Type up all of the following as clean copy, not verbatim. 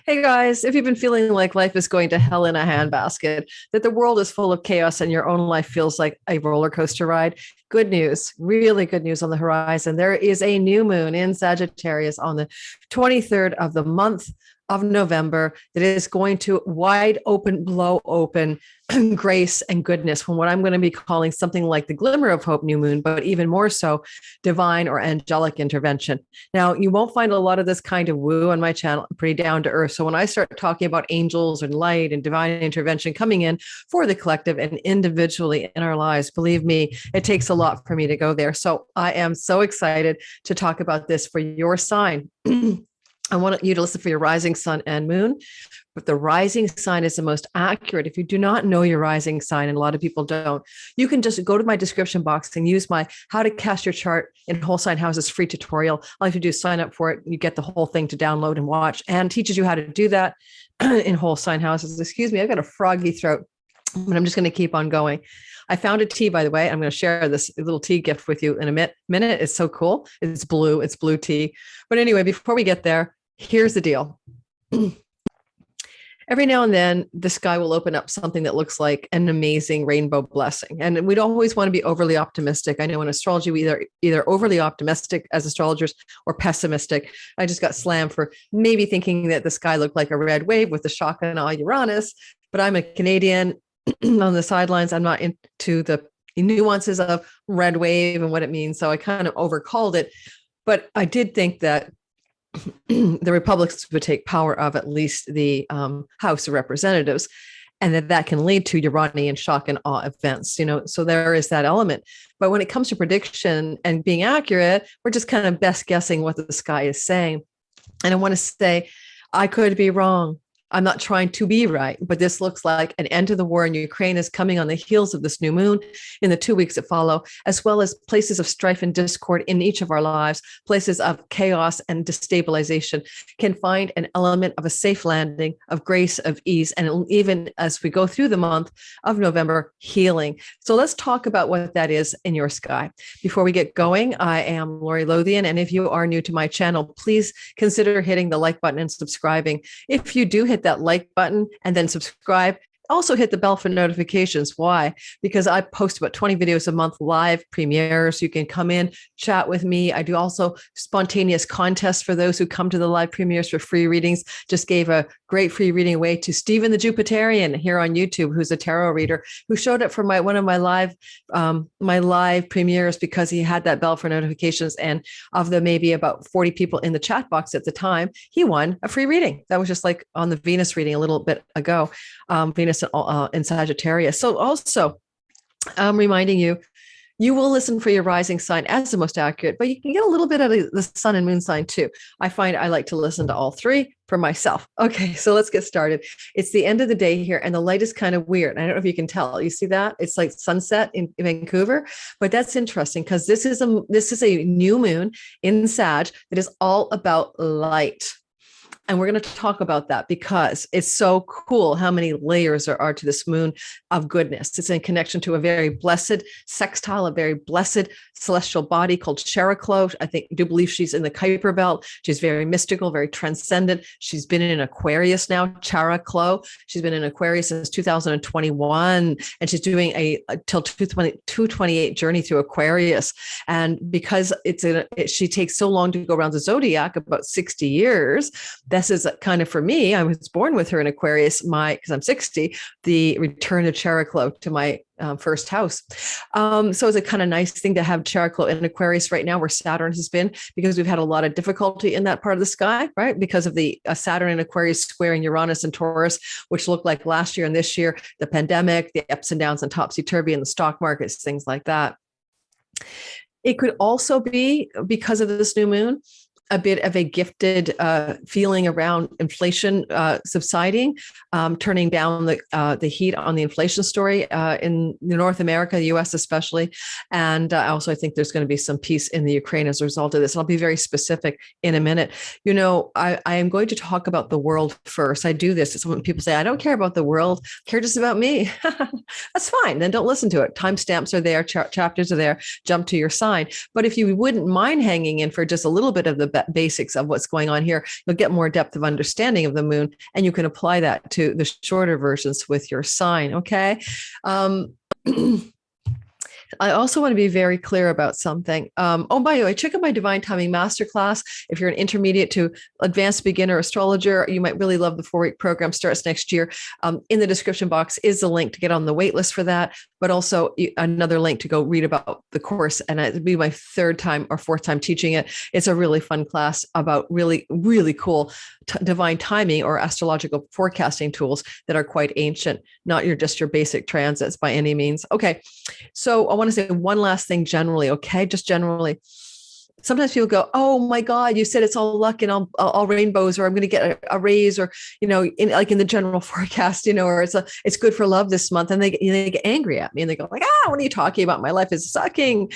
Hey guys, if you've been feeling like life is going to hell in a handbasket, that the world is full of chaos and your own life feels like a roller coaster ride, good news, really good news on the horizon. There is a new moon in Sagittarius on the 23rd of the month of November that is going to wide open, blow open grace and goodness from what I'm going to be calling something like the glimmer of hope new moon, but even more so divine or angelic intervention. Now, you won't find a lot of this kind of woo on my channel, pretty down to earth. So when I start talking about angels and light and divine intervention coming in for the collective and individually in our lives, believe me, it takes a lot for me to go there. So I am so excited to talk about this for your sign. I want you to listen for your rising sun and moon, but the rising sign is the most accurate. If you do not know your rising sign, and a lot of people don't, you can just go to my description box and use my how to cast your chart in whole sign houses free tutorial. All you have to do is sign up for it. You get the whole thing to download and watch, and teaches you how to do that in whole sign houses. Excuse me, I've got a froggy throat, but I'm just going to keep on going. I found a tea, by the way. I'm going to share this little tea gift with you in a minute. It's so cool. It's blue tea. But anyway, before we get there, here's the deal. Every now and then, the sky will open up something that looks like an amazing rainbow blessing. And we'd always want to be overly optimistic. I know in astrology, we either overly optimistic as astrologers or pessimistic. I just got slammed for maybe thinking that the sky looked like a red wave with the shock and awe Uranus. But I'm a Canadian on the sidelines. I'm not into the nuances of red wave and what it means. So I kind of overcalled it. But I did think that the Republicans would take power of at least the House of Representatives, and that can lead to Uranian shock and awe events, so there is that element. But when it comes to prediction and being accurate, we're just kind of best guessing what the sky is saying. And I want to say, I could be wrong. I'm not trying to be right, but this looks like an end to the war in Ukraine is coming on the heels of this new moon in the 2 weeks that follow, as well as places of strife and discord in each of our lives, places of chaos and destabilization can find an element of a safe landing, of grace, of ease, and even as we go through the month of November, healing. So let's talk about what that is in your sky. Before we get going, I am Lori Lothian, and if you are new to my channel, please consider hitting the like button and subscribing. If you do hit that like button and then subscribe, also hit the bell for notifications. Why? Because I post about 20 videos a month, live premieres. You can come in, chat with me. I do also spontaneous contests for those who come to the live premieres for free readings. Just gave a great free reading away to Stephen the Jupiterian here on YouTube, who's a tarot reader, who showed up for one of my live premieres because he had that bell for notifications. And of the maybe about 40 people in the chat box at the time, he won a free reading. That was just like on the Venus reading a little bit ago. Venus in Sagittarius. So also, I'm reminding you, you will listen for your rising sign as the most accurate, but you can get a little bit of the sun and moon sign too. I find I like to listen to all three for myself. Okay, so let's get started. It's the end of the day here, and the light is kind of weird. I don't know if you can tell. You see that? It's like sunset in Vancouver, but that's interesting because this is a new moon in Sag that is all about light. And we're going to talk about that because it's so cool how many layers there are to this moon of goodness. It's in connection to a very blessed sextile, a very blessed celestial body called Chariklo. I do believe she's in the Kuiper belt. She's very mystical, very transcendent. She's been in Aquarius now, Chariklo. She's been in Aquarius since 2021, and she's doing a till 228 journey through Aquarius. And because she takes so long to go around the zodiac, about 60 years, this is kind of, for me, I was born with her in Aquarius, because I'm 60, the return of Chariklo to my first house. So it's a kind of nice thing to have Chariklo in Aquarius right now, where Saturn has been, because we've had a lot of difficulty in that part of the sky, right? Because of the Saturn in Aquarius squaring Uranus and Taurus, which looked like last year and this year, the pandemic, the ups and downs and topsy-turvy in the stock markets, things like that. It could also be, because of this new moon, a bit of a gifted feeling around inflation subsiding, turning down the heat on the inflation story in North America, the US especially. And also, I think there's going to be some peace in the Ukraine as a result of this. And I'll be very specific in a minute. I am going to talk about the world first. I do this. It's when people say, I don't care about the world, I care just about me. That's fine. Then don't listen to it. Timestamps are there, chapters are there, jump to your sign. But if you wouldn't mind hanging in for just a little bit of the that basics of what's going on here, you'll get more depth of understanding of the moon, and you can apply that to the shorter versions with your sign. Okay. I also want to be very clear about something. By the way, check out my Divine Timing Masterclass. If you're an intermediate to advanced beginner astrologer, you might really love the 4-week program, starts next year. In the description box is the link to get on the wait list for that, but also another link to go read about the course. And it'd be my 3rd time or 4th time teaching it. It's a really fun class about really, really cool divine timing or astrological forecasting tools that are quite ancient, not just your basic transits by any means. Okay. So I want to say one last thing generally. Okay. Just generally. Sometimes people go, oh my God, you said it's all luck and all rainbows, or I'm going to get a raise, or, in the general forecast, or it's good for love this month. And they get angry at me and they go like, what are you talking about? My life is sucking.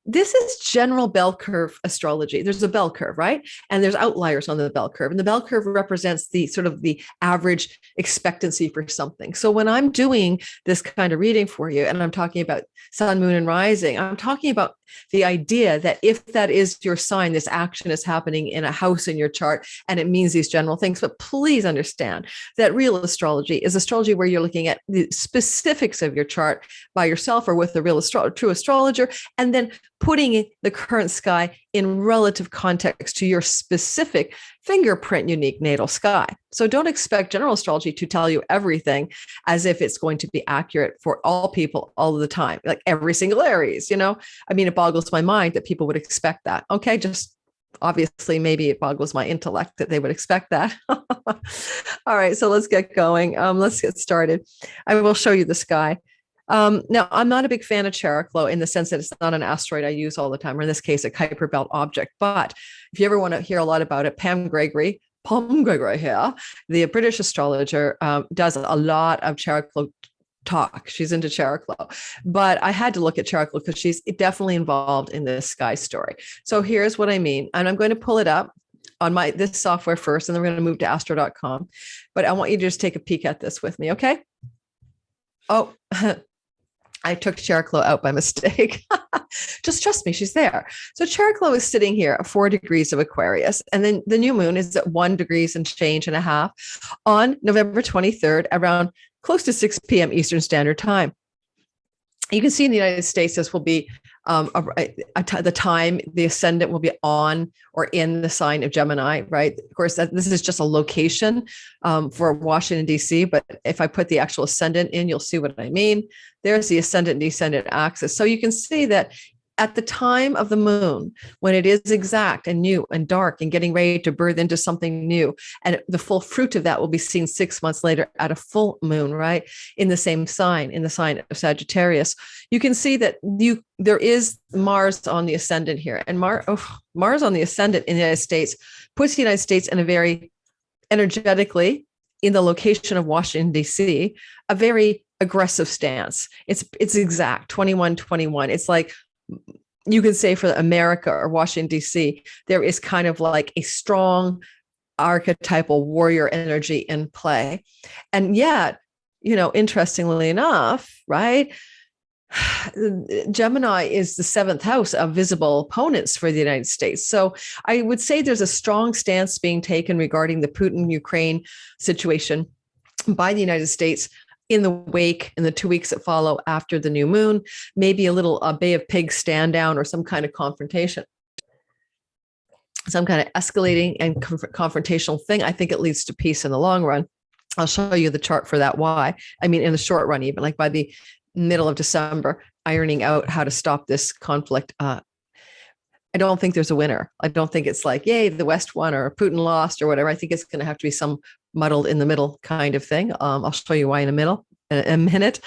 This is general bell curve astrology. There's a bell curve, right? And there's outliers on the bell curve. And the bell curve represents the sort of the average expectancy for something. So when I'm doing this kind of reading for you, and I'm talking about sun, moon, and rising, I'm talking about the idea that if that is your sign, this action is happening in a house in your chart, and it means these general things. But please understand that real astrology is astrology where you're looking at the specifics of your chart by yourself or with a real true astrologer, and then putting the current sky in relative context to your specific fingerprint unique natal sky. So don't expect general astrology to tell you everything as if it's going to be accurate for all people all the time, like every single Aries, it boggles my mind that people would expect that. Okay. Just obviously, maybe it boggles my intellect that they would expect that. All right. So let's get going. Let's get started. I will show you the sky. Now, I'm not a big fan of Chariklo in the sense that it's not an asteroid I use all the time, or in this case, a Kuiper Belt object. But if you ever want to hear a lot about it, Pam Gregory here, the British astrologer, does a lot of Chariklo talk. She's into Chariklo, but I had to look at Chariklo because she's definitely involved in this sky story. So here's what I mean. And I'm going to pull it up on this software first, and then we're going to move to astro.com. But I want you to just take a peek at this with me. Okay. Oh, I took Chariklo out by mistake. Just trust me, she's there. So Chariklo is sitting here at 4 degrees of Aquarius. And then the new moon is at 1 degrees and change and a half on November 23rd, around close to 6 p.m. Eastern Standard Time. You can see in the United States, this will be the time the ascendant will be on or in the sign of Gemini, right? Of course, this is just a location for Washington, D.C., but if I put the actual ascendant in, you'll see what I mean. There's the ascendant descendant axis. So you can see that at the time of the moon, when it is exact and new and dark and getting ready to birth into something new, and the full fruit of that will be seen 6 months later at a full moon, right? In the same sign, in the sign of Sagittarius, you can see that there is Mars on the ascendant here. And Mars on the ascendant in the United States puts the United States in a very energetically, in the location of Washington, D.C., a very aggressive stance. It's exact, 21-21. It's like, you can say for America or Washington, D.C., there is kind of like a strong archetypal warrior energy in play. And yet, interestingly enough, right, Gemini is the 7th house of visible opponents for the United States. So I would say there's a strong stance being taken regarding the Putin-Ukraine situation by the United States in the wake, in the 2 weeks that follow after the new moon, maybe a little Bay of Pigs stand down or some kind of confrontation, some kind of escalating and confrontational thing. I think it leads to peace in the long run. I'll show you the chart for that. Why? I mean, in the short run, even like by the middle of December, ironing out how to stop this conflict. I don't think there's a winner. I don't think it's like, yay, the West won or Putin lost or whatever. I think it's going to have to be some muddled in the middle kind of thing. I'll show you why in a minute.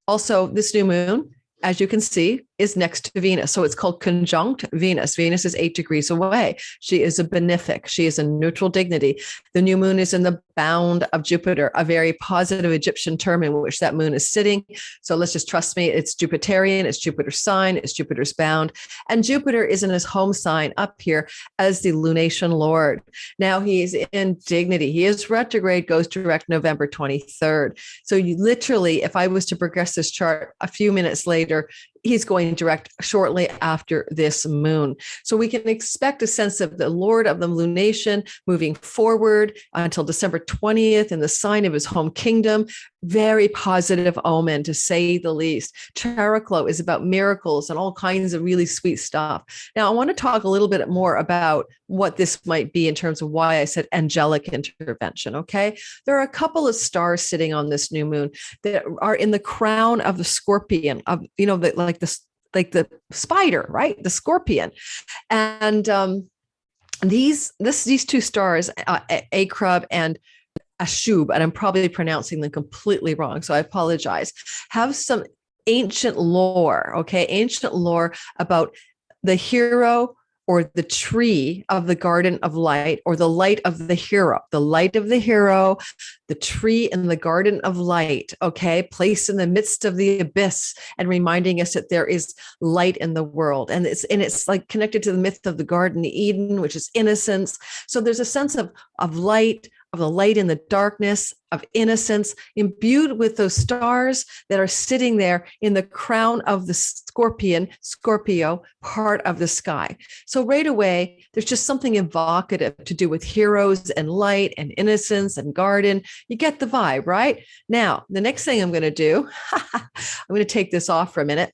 Also, this new moon, as you can see, is next to Venus. So it's called conjunct Venus. Venus is 8 degrees away. She is a benefic. She is a neutral dignity. The new moon is in the bound of Jupiter, a very positive Egyptian term in which that moon is sitting. So let's just trust me. It's Jupiterian. It's Jupiter's sign. It's Jupiter's bound. And Jupiter is in his home sign up here as the lunation lord. Now he's in dignity. He is retrograde, goes direct November 23rd. So you literally, if I was to progress this chart a few minutes later, he's going direct shortly after this moon. So we can expect a sense of the Lord of the lunation moving forward until December 20th in the sign of his home kingdom. Very positive omen, to say the least. Chariklo is about miracles and all kinds of really sweet stuff. Now, I want to talk a little bit more about what this might be in terms of why I said angelic intervention, okay? There are a couple of stars sitting on this new moon that are in the crown of the scorpion, of, you know, like the spider, right? The scorpion. And these two stars, Akrub and Ashub, and I'm probably pronouncing them completely wrong, so I apologize, have some ancient lore, okay? Ancient lore about the hero or the tree of the garden of light, or the light of the hero, the tree in the garden of light, okay, placed in the midst of the abyss and reminding us that there is light in the world. And it's like connected to the myth of the Garden of Eden, which is innocence. So there's a sense of light, of the light in the darkness, of innocence, imbued with those stars that are sitting there in the crown of the Scorpio part of the sky. So right away, there's just something evocative to do with heroes and light and innocence and garden. You get the vibe, right? Now, the next thing I'm going to do, I'm going to take this off for a minute.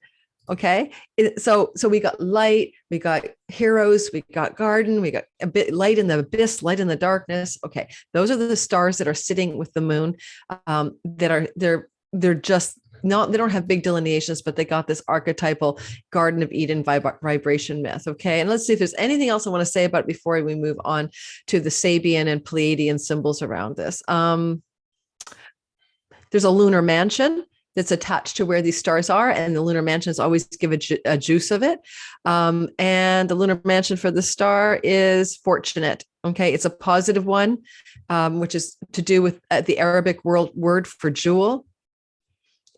Okay. So we got light, we got heroes, we got garden, we got a bit light in the abyss, light in the darkness. Okay. Those are the stars that are sitting with the moon, they're just not, they don't have big delineations, but they got this archetypal Garden of Eden vibration myth. Okay. And let's see if there's anything else I want to say about it before we move on to the Sabian and Paladian symbols around this. There's a lunar mansion that's attached to where these stars are, and the lunar mansions always give a juice of it. And the lunar mansion for the star is fortunate. Okay, it's a positive one, which is to do with the Arabic word for jewel.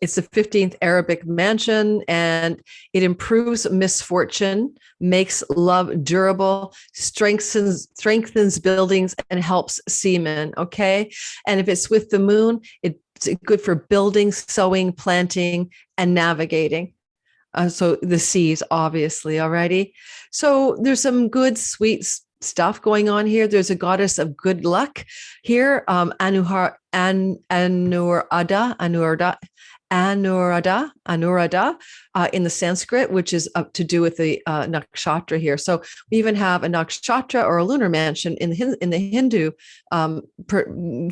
It's the 15th Arabic mansion, and it improves misfortune, makes love durable, strengthens buildings, and helps seamen. Okay, and if it's with the moon, it's good for building, sowing, planting, and navigating. So the seas, obviously, already. So there's some good, sweet stuff going on here. There's a goddess of good luck here, Anurada, in the Sanskrit, which is to do with the nakshatra here. So we even have a nakshatra or a lunar mansion in the Hindu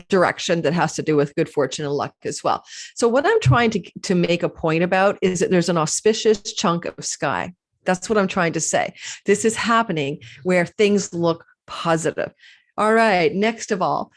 direction that has to do with good fortune and luck as well. So what I'm trying to make a point about is that there's an auspicious chunk of sky. That's what I'm trying to say. This is happening where things look positive. All right, next of all,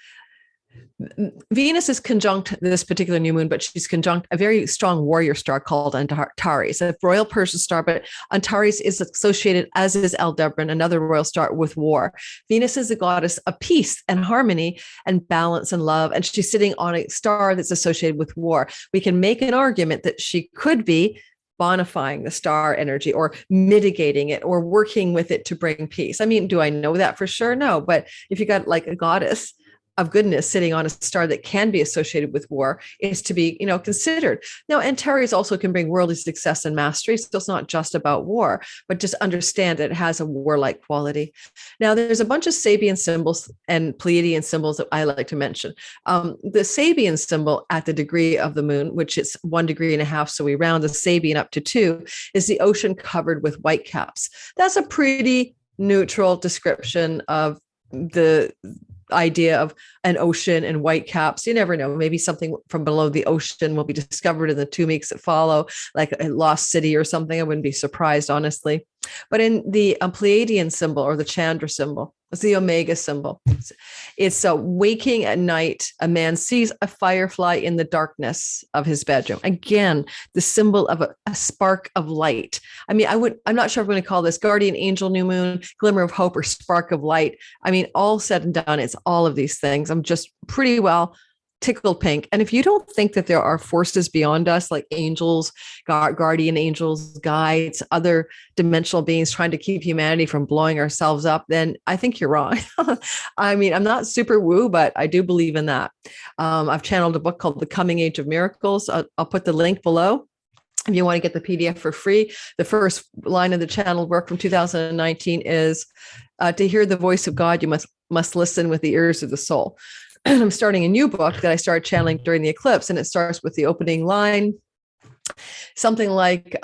Venus is conjunct this particular new moon, but she's conjunct a very strong warrior star called Antares, a royal Persian star, but Antares is associated, as is Aldebaran, another royal star, with war. Venus is a goddess of peace and harmony and balance and love, and she's sitting on a star that's associated with war. We can make an argument that she could be bonifying the star energy or mitigating it or working with it to bring peace. I mean, do I know that for sure? No, but if you got like a goddess of goodness sitting on a star that can be associated with war, is to be, considered. Now, Antares also can bring worldly success and mastery. So it's not just about war, but just understand that it has a warlike quality. Now, there's a bunch of Sabian symbols and Pleiadian symbols that I like to mention. The Sabian symbol at the degree of the moon, which is 1.5 degrees, so we round the Sabian up to 2, is the ocean covered with white caps. That's a pretty neutral description of the idea of an ocean and white caps. You never know. Maybe something from below the ocean will be discovered in the 2 weeks that follow, like a lost city or something. I wouldn't be surprised, honestly. But in the Pleiadian symbol or the Chandra symbol, it's the Omega symbol. It's waking at night, a man sees a firefly in the darkness of his bedroom. Again, the symbol of a spark of light. I mean, I'm not sure if I'm going to call this guardian angel new moon, glimmer of hope, or spark of light. I mean, all said and done, it's all of these things. I'm just pretty well tickled pink. And if you don't think that there are forces beyond us, like angels, guardian angels, guides, other dimensional beings trying to keep humanity from blowing ourselves up, then I think you're wrong. I mean, I'm not super woo, but I do believe in that. I've channeled a book called The Coming Age of Miracles. I'll put the link below. If you want to get the PDF for free, the first line of the channel work from 2019 is to hear the voice of God, you must listen with the ears of the soul. And I'm starting a new book that I started channeling during the eclipse, and it starts with the opening line, something like,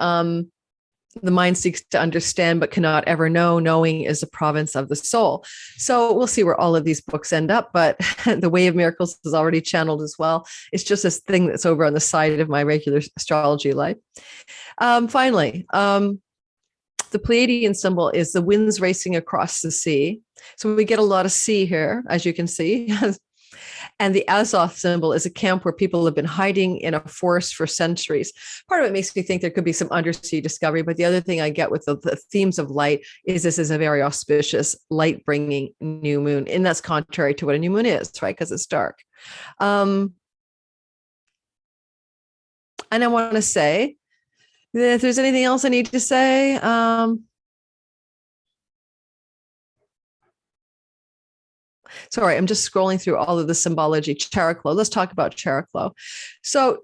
the mind seeks to understand but cannot ever know. Knowing is a province of the soul. So we'll see where all of these books end up, but the Way of Miracles is already channeled as well. It's just this thing that's over on the side of my regular astrology life. Finally, the Paladian symbol is the winds racing across the sea. So we get a lot of sea here, as you can see. And the Azoth symbol is a camp where people have been hiding in a forest for centuries. Part of it makes me think there could be some undersea discovery, but the other thing I get with the themes of light is this is a very auspicious, light-bringing new moon, and that's contrary to what a new moon is, right? Because it's dark. And I want to say, if there's anything else I need to say, sorry, I'm just scrolling through all of the symbology. Chariklo. Let's talk about Chariklo. So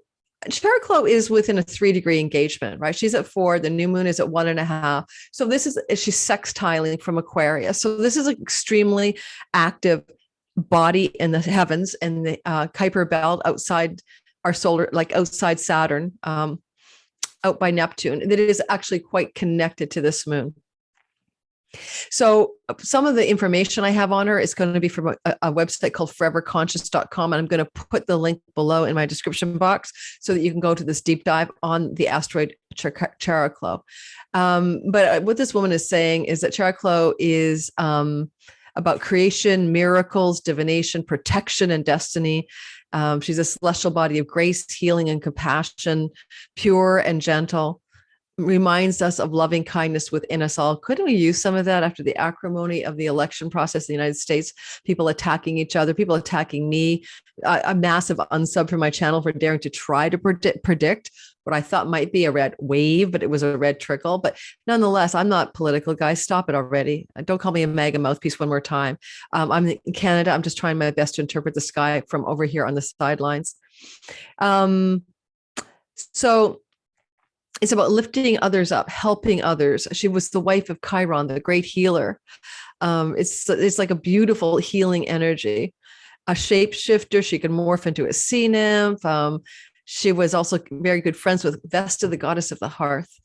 Chariklo is within a 3-degree engagement, right? She's at 4. The new moon is at 1.5. So this is, she's sextiling from Aquarius. So this is an extremely active body in the heavens and the Kuiper belt outside our solar, like outside Saturn, out by Neptune, that is actually quite connected to this moon. So some of the information I have on her is going to be from a website called foreverconscious.com. And I'm going to put the link below in my description box so that you can go to this deep dive on the asteroid Chariklo. But what this woman is saying is that Chariklo is about creation, miracles, divination, protection, and destiny. She's a celestial body of grace, healing, and compassion, pure and gentle. Reminds us of loving kindness within us all. Couldn't we use some of that after the acrimony of the election process in the United States? People attacking each other, people attacking me, a massive unsub from my channel for daring to try to predict what I thought might be a red wave, but it was a red trickle. But nonetheless, I'm not political, guys. Stop it already. Don't call me a MAGA mouthpiece one more time. I'm in Canada. I'm just trying my best to interpret the sky from over here on the sidelines. So it's about lifting others up, helping others. She was the wife of Chiron, the great healer. It's like a beautiful healing energy. A shapeshifter, she can morph into a sea nymph. She was also very good friends with Vesta, the goddess of the hearth,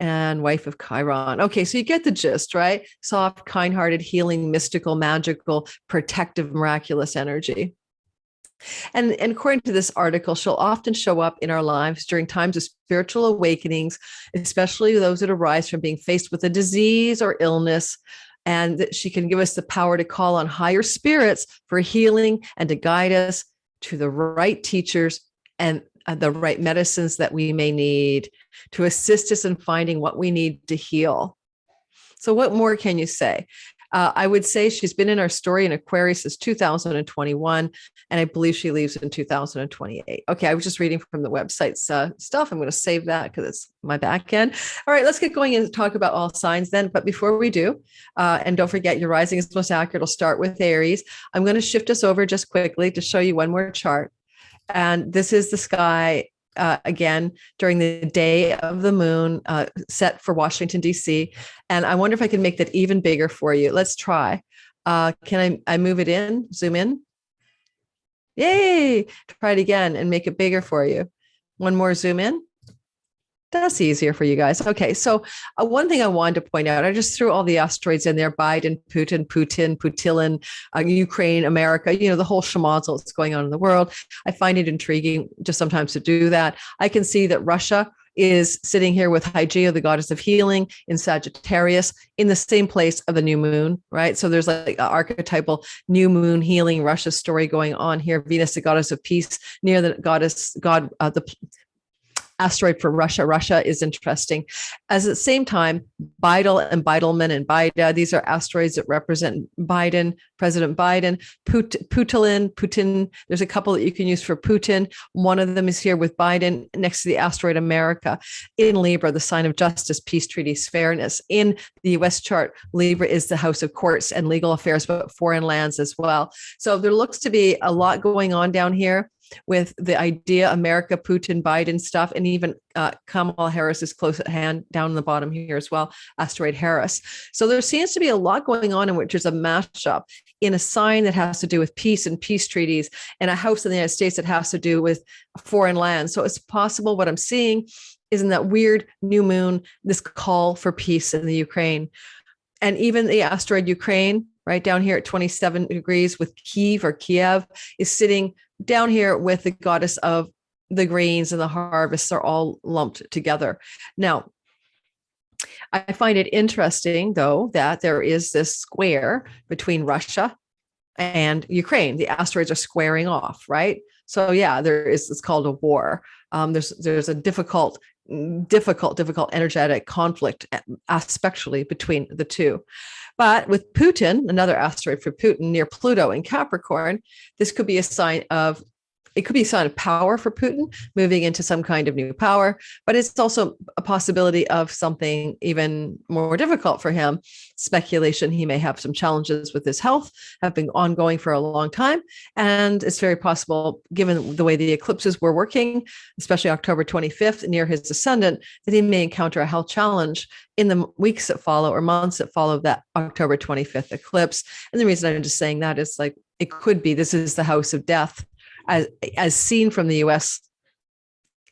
and wife of Chiron. Okay, so you get the gist, right? Soft, kind-hearted, healing, mystical, magical, protective, miraculous energy. And according to this article, she'll often show up in our lives during times of spiritual awakenings, especially those that arise from being faced with a disease or illness. And that she can give us the power to call on higher spirits for healing and to guide us to the right teachers and the right medicines that we may need to assist us in finding what we need to heal. So what more can you say? I would say she's been in our story in Aquarius since 2021, and I believe she leaves in 2028. Okay, I was just reading from the website's stuff. I'm going to save that because it's my back end. All right, let's get going and talk about all signs then. But before we do, and don't forget your rising is most accurate. It'll start with Aries. I'm going to shift us over just quickly to show you one more chart. And this is the sky again during the day of the moon set for Washington, D.C. And I wonder if I can make that even bigger for you. Let's try. Can I move it in, zoom in? Yay! Try it again and make it bigger for you. One more zoom in. That's easier for you guys. Okay, so one thing I wanted to point out, I just threw all the asteroids in there, Biden, Putin, Putilin, Ukraine, America, the whole schmozzle that's going on in the world. I find it intriguing just sometimes to do that. I can see that Russia is sitting here with Hygeia, the goddess of healing, in Sagittarius, in the same place of the new moon, right? So there's like an archetypal new moon healing Russia story going on here. Venus, the goddess of peace, near the the asteroid for Russia. Russia is interesting. As at the same time, Beidel and Beidelman and Beida, these are asteroids that represent Biden, President Biden, Putin. There's a couple that you can use for Putin. One of them is here with Biden next to the asteroid America. In Libra, the sign of justice, peace, treaties, fairness. In the US chart, Libra is the house of courts and legal affairs, but foreign lands as well. So there looks to be a lot going on down here. with the idea, America, Putin, Biden stuff, and even Kamala Harris is close at hand down in the bottom here as well, asteroid Harris. So there seems to be a lot going on in which is a mashup in a sign that has to do with peace and peace treaties, and a house in the United States that has to do with foreign land. So it's possible what I'm seeing is in that weird new moon, this call for peace in the Ukraine. And even the asteroid Ukraine, right down here at 27 degrees with Kiev is sitting down here with the goddess of the grains and the harvests are all lumped together. Now, I find it interesting, though, that there is this square between Russia and Ukraine. The asteroids are squaring off, right? So yeah, it's called a war. There's a difficult energetic conflict aspectually between the two. But with Putin, another asteroid for Putin near Pluto in Capricorn, this could be a sign of power for Putin, moving into some kind of new power, but it's also a possibility of something even more difficult for him. Speculation, he may have some challenges with his health, have been ongoing for a long time. And it's very possible, given the way the eclipses were working, especially October 25th near his ascendant, that he may encounter a health challenge in the weeks that follow or months that follow that October 25th eclipse. And the reason I'm just saying that is like, it could be, this is the house of death. As seen from the US,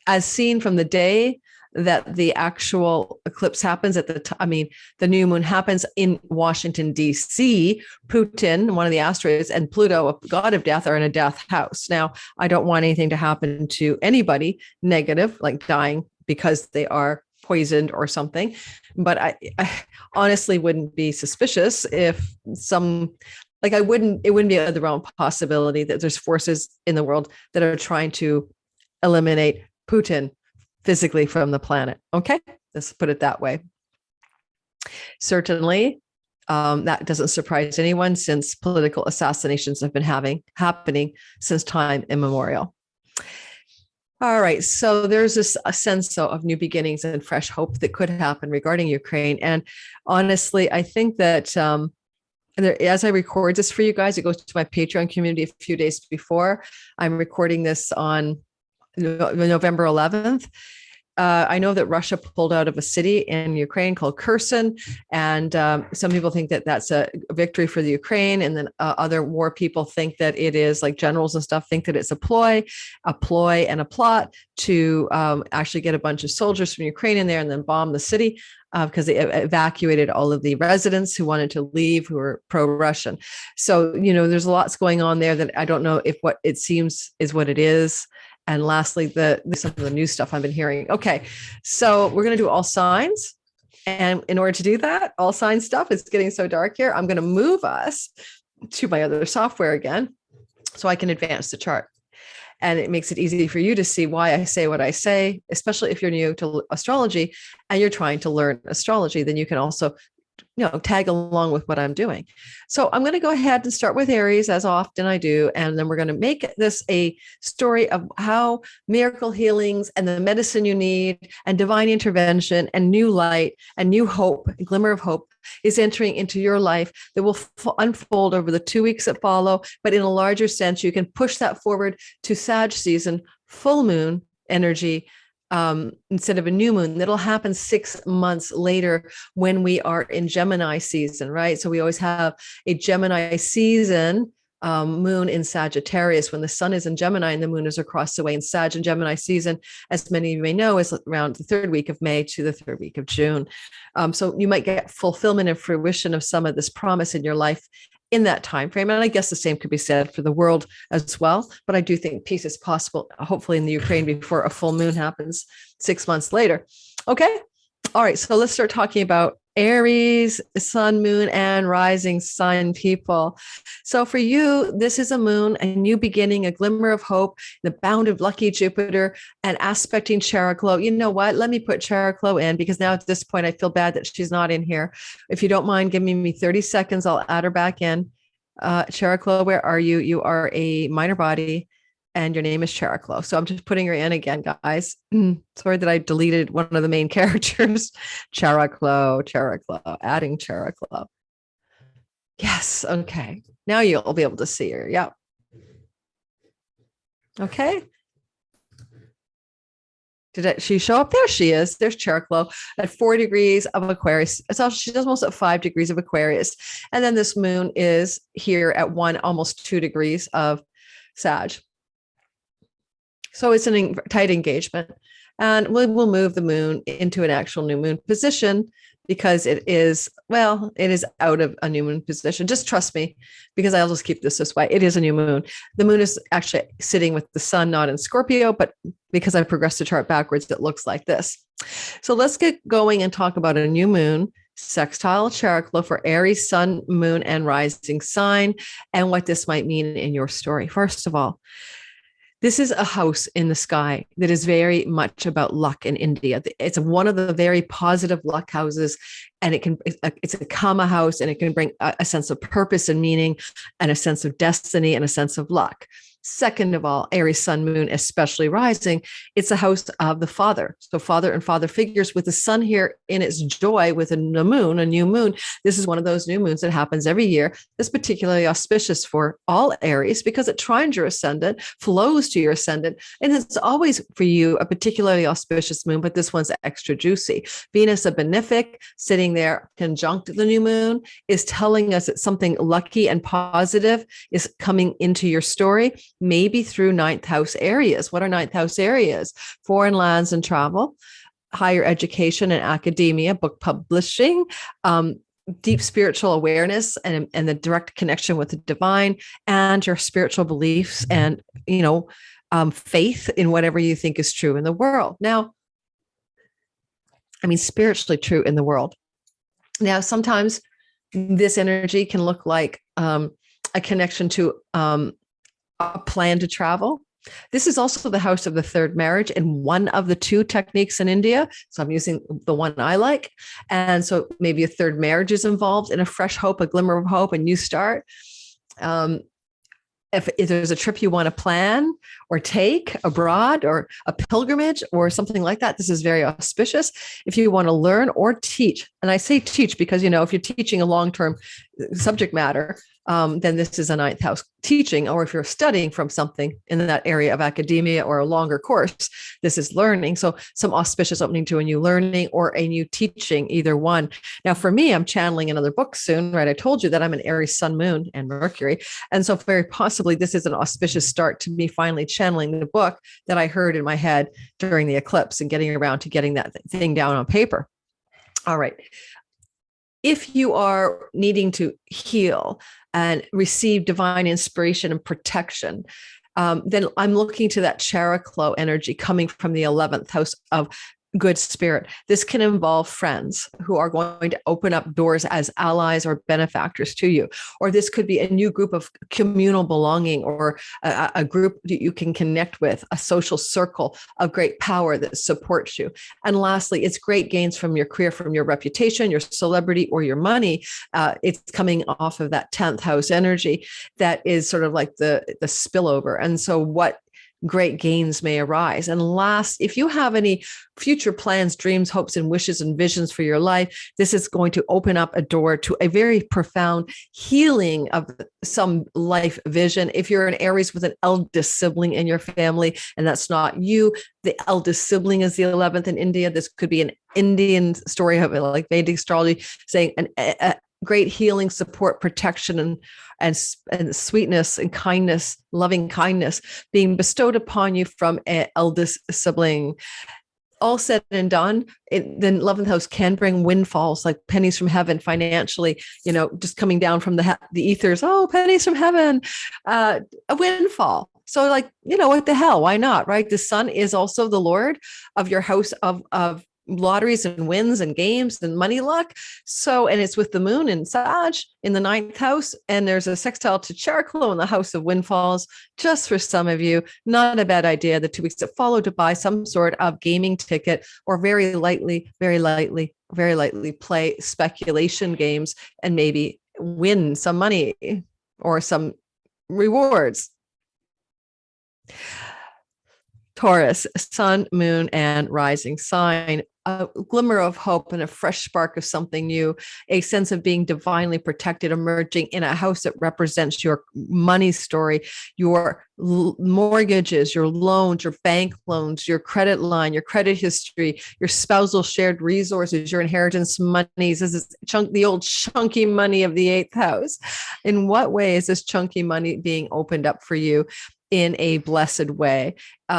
as seen from the day that the actual eclipse happens the new moon happens in Washington, D.C., Putin, one of the asteroids, and Pluto, a god of death, are in a death house. Now, I don't want anything to happen to anybody negative, like dying because they are poisoned or something. But I honestly wouldn't be suspicious if it wouldn't be out of the realm of possibility that there's forces in the world that are trying to eliminate Putin physically from the planet. Okay, let's put it that way. Certainly, that doesn't surprise anyone since political assassinations have been happening since time immemorial. All right, so there's a sense of new beginnings and fresh hope that could happen regarding Ukraine. And honestly, I think that as I record this for you guys, it goes to my Patreon community a few days before. I'm recording this on November 11th. I know that Russia pulled out of a city in Ukraine called Kherson, and some people think that that's a victory for the Ukraine, and then other war people think that it is, like generals and stuff, think that it's a ploy and a plot to actually get a bunch of soldiers from Ukraine in there and then bomb the city because they evacuated all of the residents who wanted to leave, who were pro-Russian. So, there's lots going on there that I don't know if what it seems is what it is. And lastly, some of the new stuff I've been hearing. Okay, so we're going to do all signs. And in order to do that, all sign stuff, it's getting so dark here. I'm going to move us to my other software again so I can advance the chart. And it makes it easy for you to see why I say what I say, especially if you're new to astrology and you're trying to learn astrology. Then you can also tag along with what I'm doing. So I'm going to go ahead and start with Aries, as often I do. And then we're going to make this a story of how miracle healings and the medicine you need and divine intervention and new light and new hope, a glimmer of hope, is entering into your life that will unfold over the 2 weeks that follow. But in a larger sense, you can push that forward to Sag season, full moon energy, instead of a new moon. That'll happen 6 months later when we are in Gemini season, right? So we always have a Gemini season moon in Sagittarius when the sun is in Gemini and the moon is across the way in Sag. And Gemini season, as many of you may know, is around the 3rd week of May to the 3rd week of June. So you might get fulfillment and fruition of some of this promise in your life in that time frame. And I guess the same could be said for the world as well. But I do think peace is possible, hopefully in the Ukraine before a full moon happens 6 months later. Okay. All right. So let's start talking about Aries, sun, moon, and rising sign people. So for you, this is a moon, a new beginning, a glimmer of hope, the bound of lucky Jupiter, and aspecting Chariklo. You know what? Let me put Chariklo in because now at this point, I feel bad that she's not in here. If you don't mind giving me 30 seconds, I'll add her back in. Chariklo, where are you? You are a minor body. And your name is Chariklo. So I'm just putting her in again, guys. Sorry that I deleted one of the main characters. Chariklo, adding Chariklo. Yes. Okay. Now you'll be able to see her. Yeah. Okay. She show up? There she is. There's Chariklo at 4 degrees of Aquarius. So she's almost at 5 degrees of Aquarius. And then this moon is here at almost 2 degrees of Sag. So it's a tight engagement. And we'll move the moon into an actual new moon position because it is out of a new moon position. Just trust me, because I'll just keep this way. It is a new moon. The moon is actually sitting with the sun, not in Scorpio, but because I progressed the chart backwards, it looks like this. So let's get going and talk about a new moon, sextile Chariklo for Aries, sun, moon, and rising sign, and what this might mean in your story. First of all, this is a house in the sky that is very much about luck in India. It's one of the very positive luck houses, and it's a Kama house, and it can bring a sense of purpose and meaning and a sense of destiny and a sense of luck. Second of all, Aries, sun, moon, especially rising, it's a house of the father. So father and father figures, with the sun here in its joy with a new moon. This is one of those new moons that happens every year. That's particularly auspicious for all Aries because it trines your ascendant, flows to your ascendant. And it's always for you a particularly auspicious moon, but this one's extra juicy. Venus, a benefic, sitting there conjunct the new moon, is telling us that something lucky and positive is coming into your story. Maybe through ninth house areas. What are ninth house areas? Foreign lands and travel, higher education and academia, book publishing, deep spiritual awareness and the direct connection with the divine, and your spiritual beliefs and, faith in whatever you think is true in the world. Now, spiritually true in the world. Now, sometimes this energy can look like a connection to a plan to travel. This is also the house of the third marriage and one of the two techniques in India. So I'm using the one I like. And so maybe a third marriage is involved in a fresh hope, a glimmer of hope, a new start. If there's a trip you want to plan or take abroad or a pilgrimage or something like that, this is very auspicious. If you want to learn or teach, and I say teach because, if you're teaching a long-term subject matter, then this is a ninth house teaching, or if you're studying from something in that area of academia or a longer course, this is learning. So some auspicious opening to a new learning or a new teaching, either one. Now, for me, I'm channeling another book soon, right? I told you that I'm an Aries, sun, moon, and Mercury. And so very possibly this is an auspicious start to me finally channeling the book that I heard in my head during the eclipse and getting around to getting that thing down on paper. All right. If you are needing to heal and receive divine inspiration and protection, then I'm looking to that Chariklo energy coming from the 11th house of good spirit. This can involve friends who are going to open up doors as allies or benefactors to you. Or this could be a new group of communal belonging, or a group that you can connect with, a social circle of great power that supports you. And lastly, it's great gains from your career, from your reputation, your celebrity, or your money. It's coming off of that 10th house energy that is sort of like the spillover. And so what great gains may arise. And last, if you have any future plans, dreams, hopes, and wishes and visions for your life, this is going to open up a door to a very profound healing of some life vision. If you're an Aries with an eldest sibling in your family, and that's not you, the eldest sibling is the 11th in India. This could be an Indian story of like Vedic astrology saying a great healing, support, protection, and sweetness and kindness, loving kindness being bestowed upon you from an eldest sibling. All said and done, the 11th house can bring windfalls, like pennies from heaven financially, just coming down from the ethers. Oh, pennies from heaven, a windfall. So what the hell? Why not? Right? The sun is also the Lord of your house of lotteries and wins and games and money luck. So, and it's with the moon in Sag in the 9th house, and there's a sextile to Chariklo in the house of windfalls. Just for some of you, not a bad idea the 2 weeks that follow to buy some sort of gaming ticket, or very lightly play speculation games and maybe win some money or some rewards. Taurus, sun, moon, and rising sign. A glimmer of hope and a fresh spark of something new, a sense of being divinely protected emerging in a house that represents your money story, your mortgages, your loans, your bank loans, your credit line, your credit history, your spousal shared resources, your inheritance monies. This is the old chunky money of the eighth house. In what way is this chunky money being opened up for you in a blessed way?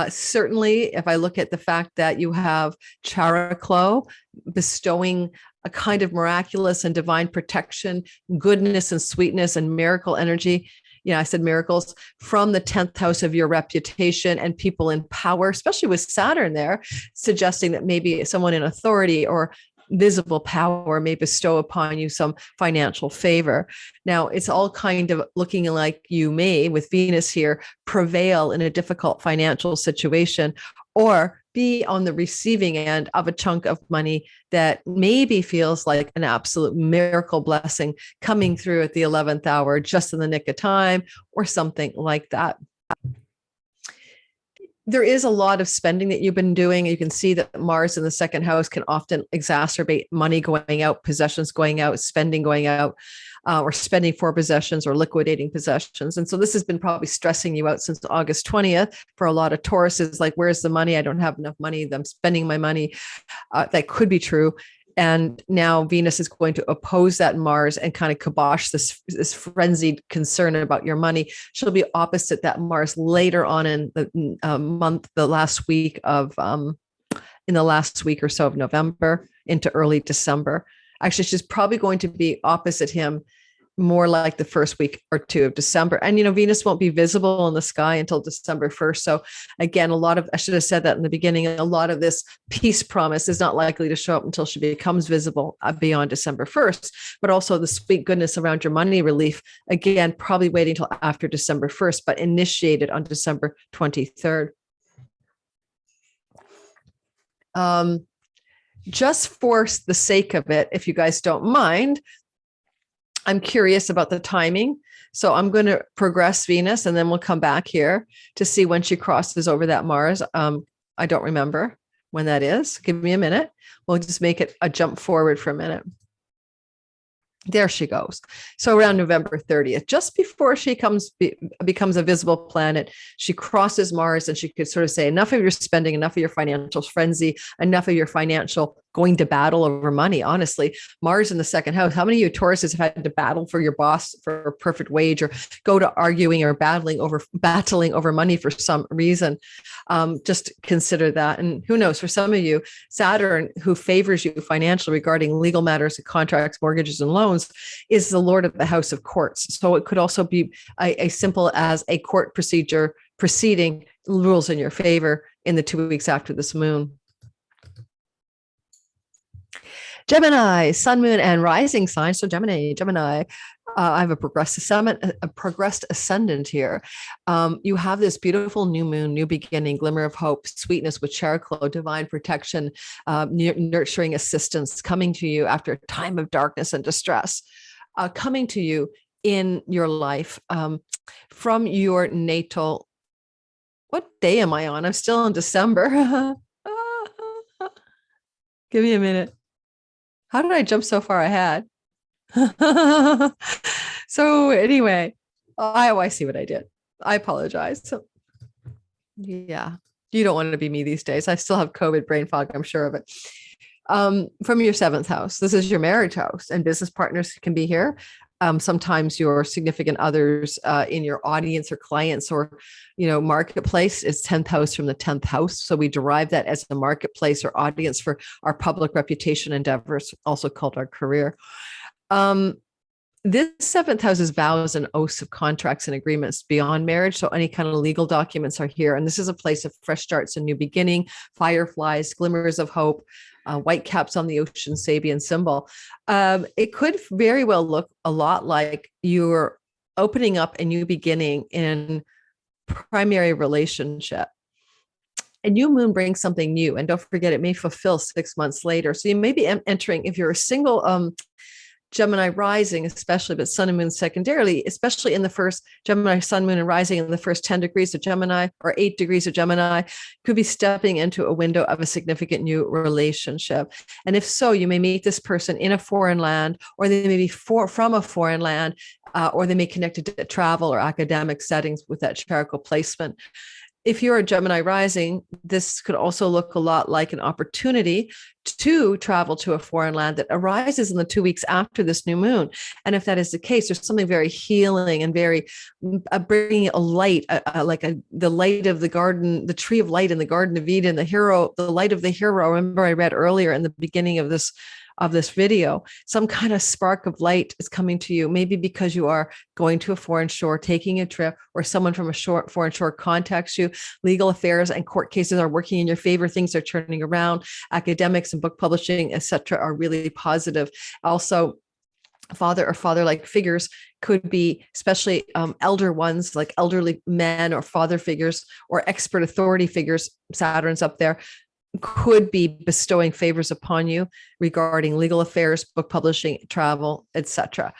Certainly, if I look at the fact that you have Chariklo bestowing a kind of miraculous and divine protection, goodness and sweetness and miracle energy. I said miracles from the 10th house of your reputation and people in power, especially with Saturn there, suggesting that maybe someone in authority or visible power may bestow upon you some financial favor. Now, it's all kind of looking like you may, with Venus here, prevail in a difficult financial situation or be on the receiving end of a chunk of money that maybe feels like an absolute miracle blessing coming through at the 11th hour, just in the nick of time, or something like that. There is a lot of spending that you've been doing. You can see that Mars in the second house can often exacerbate money going out, possessions going out, spending going out, or spending for possessions or liquidating possessions. And so this has been probably stressing you out since August 20th for a lot of Tauruses, like, where's the money? I don't have enough money. I'm spending my money. That could be true. And now Venus is going to oppose that Mars and kind of kibosh this frenzied concern about your money. She'll be opposite that Mars later on in the month, in the last week or so of November into early December. Actually, she's probably going to be opposite him more like the first week or two of December. And, Venus won't be visible in the sky until December 1st. So again, I should have said that in the beginning, a lot of this peace promise is not likely to show up until she becomes visible beyond December 1st, but also the sweet goodness around your money relief, again, probably waiting until after December 1st, but initiated on December 23rd. Just for the sake of it, if you guys don't mind, I'm curious about the timing. So I'm going to progress Venus and then we'll come back here to see when she crosses over that Mars. I don't remember when that is. Give me a minute. We'll just make it a jump forward for a minute. There she goes. So around November 30th, just before she becomes a visible planet, she crosses Mars and she could sort of say, enough of your spending, enough of your financial frenzy, enough of your financial going to battle over money. Honestly, Mars in the second house, how many of you Tauruses have had to battle for your boss for a perfect wage or go to arguing or battling over money for some reason? Just consider that. And who knows, for some of you, Saturn, who favors you financially regarding legal matters, contracts, mortgages, and loans, is the Lord of the House of Courts. So it could also be a simple as a court proceeding rules in your favor in the 2 weeks after this moon. Gemini, sun, moon, and rising sign. So Gemini, I have a progressed ascendant here. You have this beautiful new moon, new beginning, glimmer of hope, sweetness with Chariklo, divine protection, nurturing assistance coming to you after a time of darkness and distress, coming to you in your life from your natal. What day am I on? I'm still in December. Give me a minute. How did I jump so far ahead? So anyway, I see what I did. I apologize. So, yeah, you don't want to be me these days. I still have COVID brain fog, I'm sure of it. From your seventh house, this is your marriage house, and business partners can be here. Sometimes your significant others in your audience or clients or, marketplace is 10th house from the 10th house. So we derive that as a marketplace or audience for our public reputation endeavors, also called our career. This seventh house is vows and oaths of contracts and agreements beyond marriage. So any kind of legal documents are here. And this is a place of fresh starts and new beginning, fireflies, glimmers of hope, white caps on the ocean, Sabian symbol. It could very well look a lot like you're opening up a new beginning in primary relationship. A new moon brings something new. And don't forget, it may fulfill 6 months later. So you may be entering, if you're a single Gemini rising, especially, but sun and moon secondarily, especially in the first Gemini, sun, moon, and rising in the first 10 degrees of Gemini or 8 degrees of Gemini, could be stepping into a window of a significant new relationship. And if so, you may meet this person in a foreign land, or they may be from a foreign land, or they may connect it to travel or academic settings with that Chariklo placement. If you're a Gemini rising, this could also look a lot like an opportunity to travel to a foreign land that arises in the 2 weeks after this new moon. And if that is the case, there's something very healing and very bringing a light, the light of the garden, the tree of light in the Garden of Eden, the light of the hero. Remember, I read earlier in the beginning of this video, some kind of spark of light is coming to you, maybe because you are going to a foreign shore, taking a trip, or someone from a foreign shore contacts you. Legal affairs and court cases are working in your favor. Things are turning around. Academics and book publishing, etc., are really positive. Also, father or father-like figures could be, especially elder ones, like elderly men or father figures or expert authority figures, Saturn's up there, could be bestowing favors upon you regarding legal affairs, book publishing, travel, etc.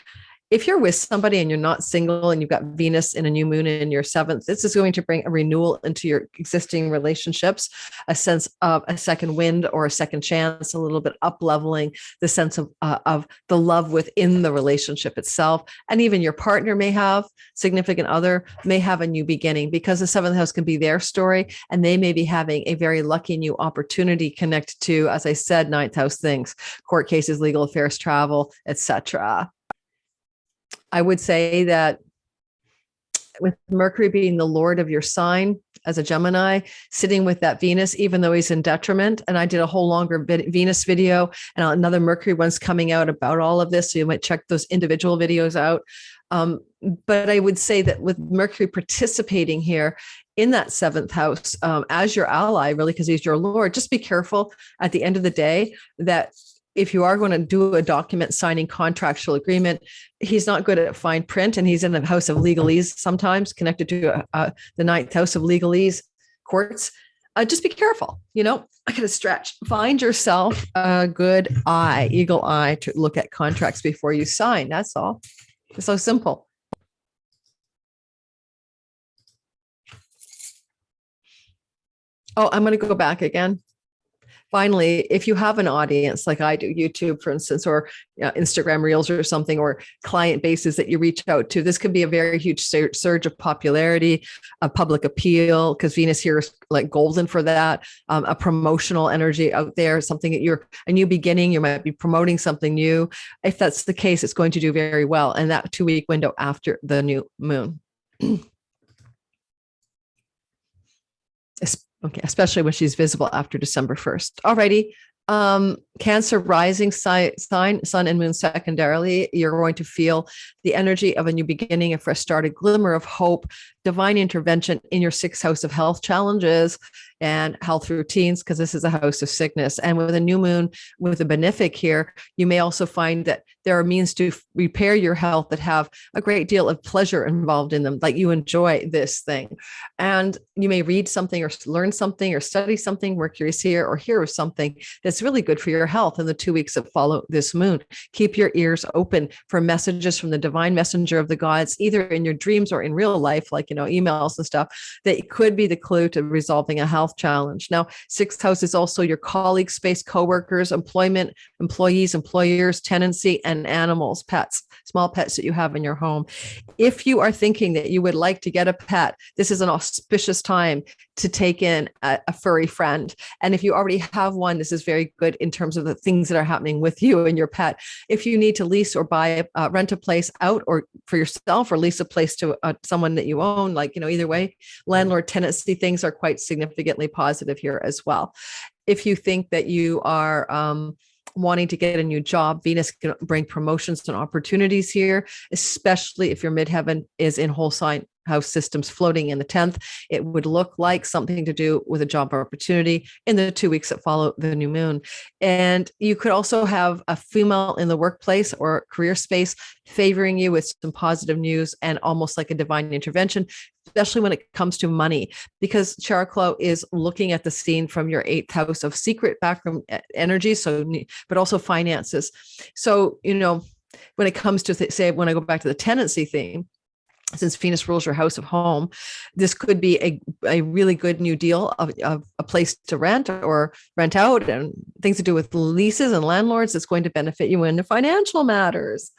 If you're with somebody and you're not single and you've got Venus in a new moon in your seventh, this is going to bring a renewal into your existing relationships, a sense of a second wind or a second chance, a little bit up leveling the sense of the love within the relationship itself. And even your partner may have, significant other may have a new beginning, because the seventh house can be their story, and they may be having a very lucky new opportunity connected to, as I said, ninth house things, court cases, legal affairs, travel, etc. I would say that with Mercury being the Lord of your sign as a Gemini, sitting with that Venus, even though he's in detriment, and I did a whole longer Venus video and another Mercury one's coming out about all of this, so you might check those individual videos out. But I would say that with Mercury participating here in that seventh house as your ally, really, because he's your Lord, just be careful at the end of the day that if you are going to do a document signing contractual agreement, he's not good at fine print, and he's in the house of legalese, sometimes connected to the ninth house of legalese, courts. Just be careful. I got to stretch. Find yourself a good eye, eagle eye, to look at contracts before you sign. That's all. It's so simple. Oh, I'm going to go back again. Finally, if you have an audience like I do, YouTube, for instance, or Instagram Reels or something, or client bases that you reach out to, this could be a very huge surge of popularity, a public appeal, because Venus here is like golden for that, a promotional energy out there, something that you're a new beginning, you might be promoting something new. If that's the case, it's going to do very well in that 2-week window after the new moon. Okay, especially when she's visible after December 1st. Alrighty. Cancer rising sign, sun and moon secondarily, you're going to feel the energy of a new beginning, a fresh start, a glimmer of hope, divine intervention in your sixth house of health challenges and health routines, because this is a house of sickness. And with a new moon, with a benefic here, you may also find that there are means to repair your health that have a great deal of pleasure involved in them, like you enjoy this thing. And you may read something or learn something or study something, Mercury's here, or hear of something that's really good for your health in the 2 weeks that follow this moon. Keep your ears open for messages from the divine messenger of the gods, either in your dreams or in real life, like, emails and stuff, that could be the clue to resolving a health challenge. Now, sixth house is also your colleague space, coworkers, employment, employees, employers, tenancy, and animals, pets, small pets that you have in your home. If you are thinking that you would like to get a pet, this is an auspicious time to take in a furry friend. And if you already have one, this is very good in terms of the things that are happening with you and your pet. If you need to lease or buy, rent a place out, or for yourself, or lease a place to someone that you own, like, either way, landlord tenancy things are quite significantly positive here as well. If you think that you are wanting to get a new job, Venus can bring promotions and opportunities here, especially if your midheaven is in whole sign house systems floating in the 10th. It would look like something to do with a job opportunity in the 2 weeks that follow the new moon. And you could also have a female in the workplace or career space favoring you with some positive news and almost like a divine intervention, especially when it comes to money, because Chariklo is looking at the scene from your 8th house of secret background energy. So, but also finances. So, when it comes to say, when I go back to the tenancy theme, since Venus rules your house of home, this could be a really good new deal of a place to rent or rent out, and things to do with leases and landlords. It's going to benefit you in the financial matters.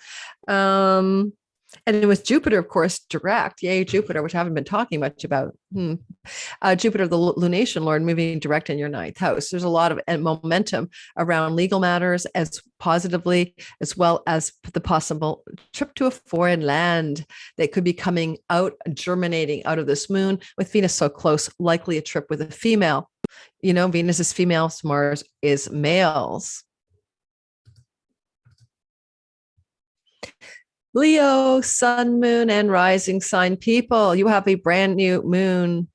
And with Jupiter, of course, direct, yay, Jupiter, which I haven't been talking much about. Jupiter, the lunation lord, moving direct in your ninth house. There's a lot of momentum around legal matters as positively, as well as the possible trip to a foreign land that could be coming out, germinating out of this moon with Venus so close, likely a trip with a female. You know, Venus is females, Mars is males. Leo, sun, moon, and rising sign people, you have a brand new moon.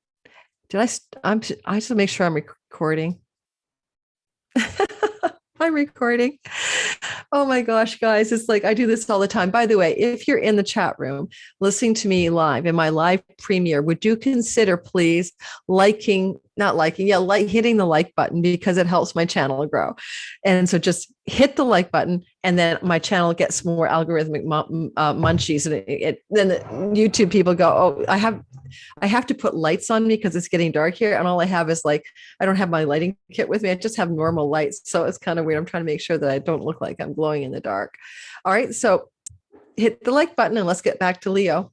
I just make sure I'm recording. I'm recording. Oh my gosh, guys. It's like I do this all the time. By the way, if you're in the chat room listening to me live in my live premiere, would you consider please hitting the like button, because it helps my channel grow. And so just hit the like button, and then my channel gets more algorithmic munchies. And then the YouTube people go, oh, I have to put lights on me because it's getting dark here. And all I have is I don't have my lighting kit with me. I just have normal lights. So it's kind of weird. I'm trying to make sure that I don't look like I'm glowing in the dark. All right. So hit the like button and let's get back to Leo.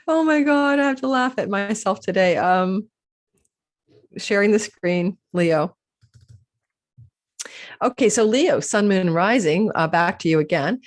Oh my God. I have to laugh at myself today. Sharing the screen, Leo. Okay. So Leo, sun, moon, rising, back to you again.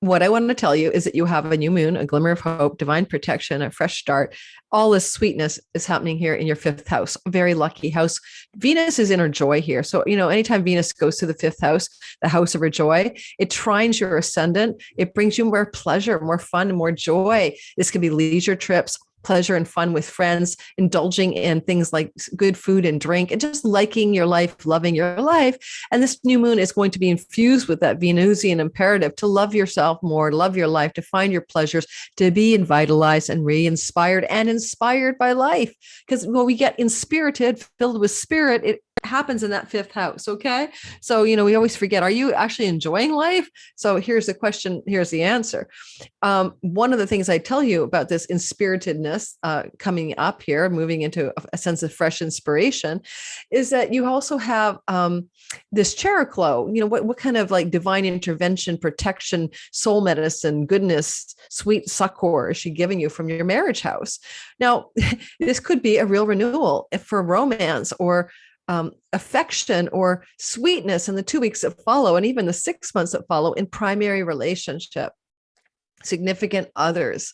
What I want to tell you is that you have a new moon, a glimmer of hope, divine protection, a fresh start. All this sweetness is happening here in your fifth house. Very lucky house. Venus is in her joy here. So, anytime Venus goes to the fifth house, the house of her joy, it trines your ascendant. It brings you more pleasure, more fun, and more joy. This could be leisure trips, pleasure and fun with friends, indulging in things like good food and drink, and just liking your life, loving your life. And this new moon is going to be infused with that Venusian imperative to love yourself more, love your life, to find your pleasures, to be revitalized and re-inspired and inspired by life. Because when we get inspirited, filled with spirit, it happens in that fifth house. Okay. So, we always forget, are you actually enjoying life? So here's the question. Here's the answer. One of the things I tell you about this inspiritedness coming up here, moving into a sense of fresh inspiration, is that you also have this Chariklo. What kind of divine intervention, protection, soul medicine, goodness, sweet succor is she giving you from your marriage house? Now, this could be a real renewal for romance or affection or sweetness in the 2 weeks that follow, and even the 6 months that follow in primary relationship, significant others.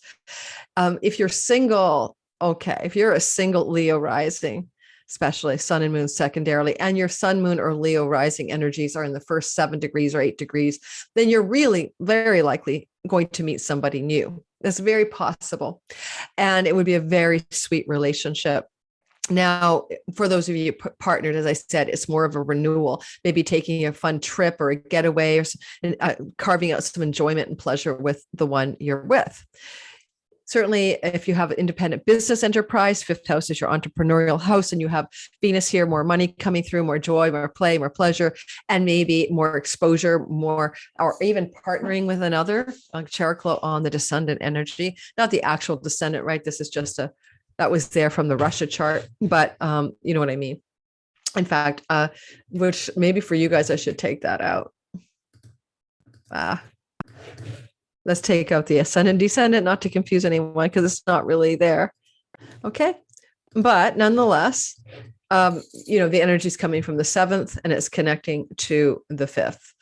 If you're single, okay, if you're a single Leo rising, especially sun and moon secondarily, and your sun, moon, or Leo rising energies are in the first 7 degrees or 8 degrees, then you're really very likely going to meet somebody new. That's very possible. And it would be a very sweet relationship. Now, for those of you partnered, as I said, it's more of a renewal, maybe taking a fun trip or a getaway, or carving out some enjoyment and pleasure with the one you're with. Certainly, if you have an independent business enterprise, fifth house is your entrepreneurial house, and you have Venus here, more money coming through, more joy, more play, more pleasure, and maybe more exposure, or even partnering with another, like Chariklo on the descendant energy, not the actual descendant, right? This is just that was there from the Russia chart, but you know what I mean? In fact, which maybe for you guys, I should take that out. Let's take out the ascendant descendant, not to confuse anyone, because it's not really there. Okay. But nonetheless, the energy is coming from the 7th and it's connecting to the 5th.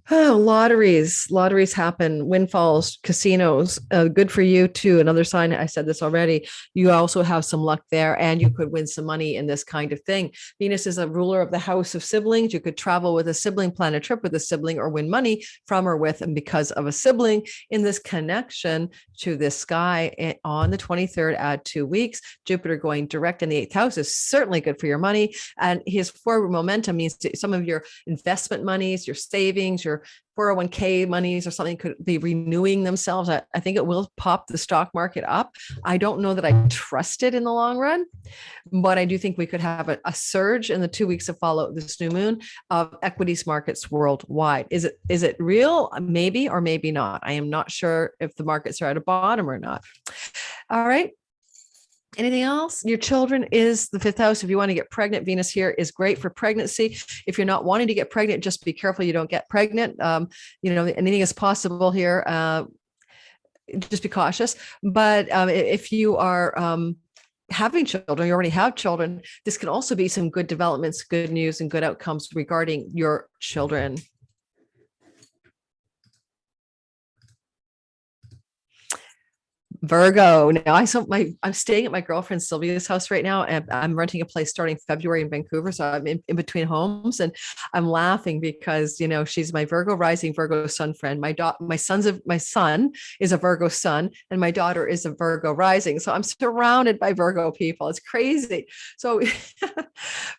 Oh, lotteries happen, windfalls, casinos, good for you too. Another sign, I said this already, you also have some luck there, and you could win some money in this kind of thing. Venus is a ruler of the house of siblings. You could travel with a sibling, plan a trip with a sibling, or win money from or with and because of a sibling in this connection to this sky on the 23rd. Add 2 weeks. Jupiter going direct in the 8th house is certainly good for your money. And his forward momentum means some of your investment monies, your savings, your or 401k monies or something could be renewing themselves. I think it will pop the stock market up. I don't know that I trust it in the long run, but I do think we could have a surge in the 2 weeks that follow this new moon of equities markets worldwide. Is it real? Maybe or maybe not. I am not sure if the markets are at a bottom or not. All right. Anything else? Your children is the 5th house. If you want to get pregnant, Venus here is great for pregnancy. If you're not wanting to get pregnant, just be careful you don't get pregnant. Anything is possible here. Just be cautious. But if you are having children, you already have children, this can also be some good developments, good news, and good outcomes regarding your children. Virgo. Now I'm staying at my girlfriend Sylvia's house right now, and I'm renting a place starting February in Vancouver. So I'm in between homes, and I'm laughing because she's my Virgo rising, Virgo sun friend. My son is a Virgo sun, and my daughter is a Virgo rising. So I'm surrounded by Virgo people. It's crazy. So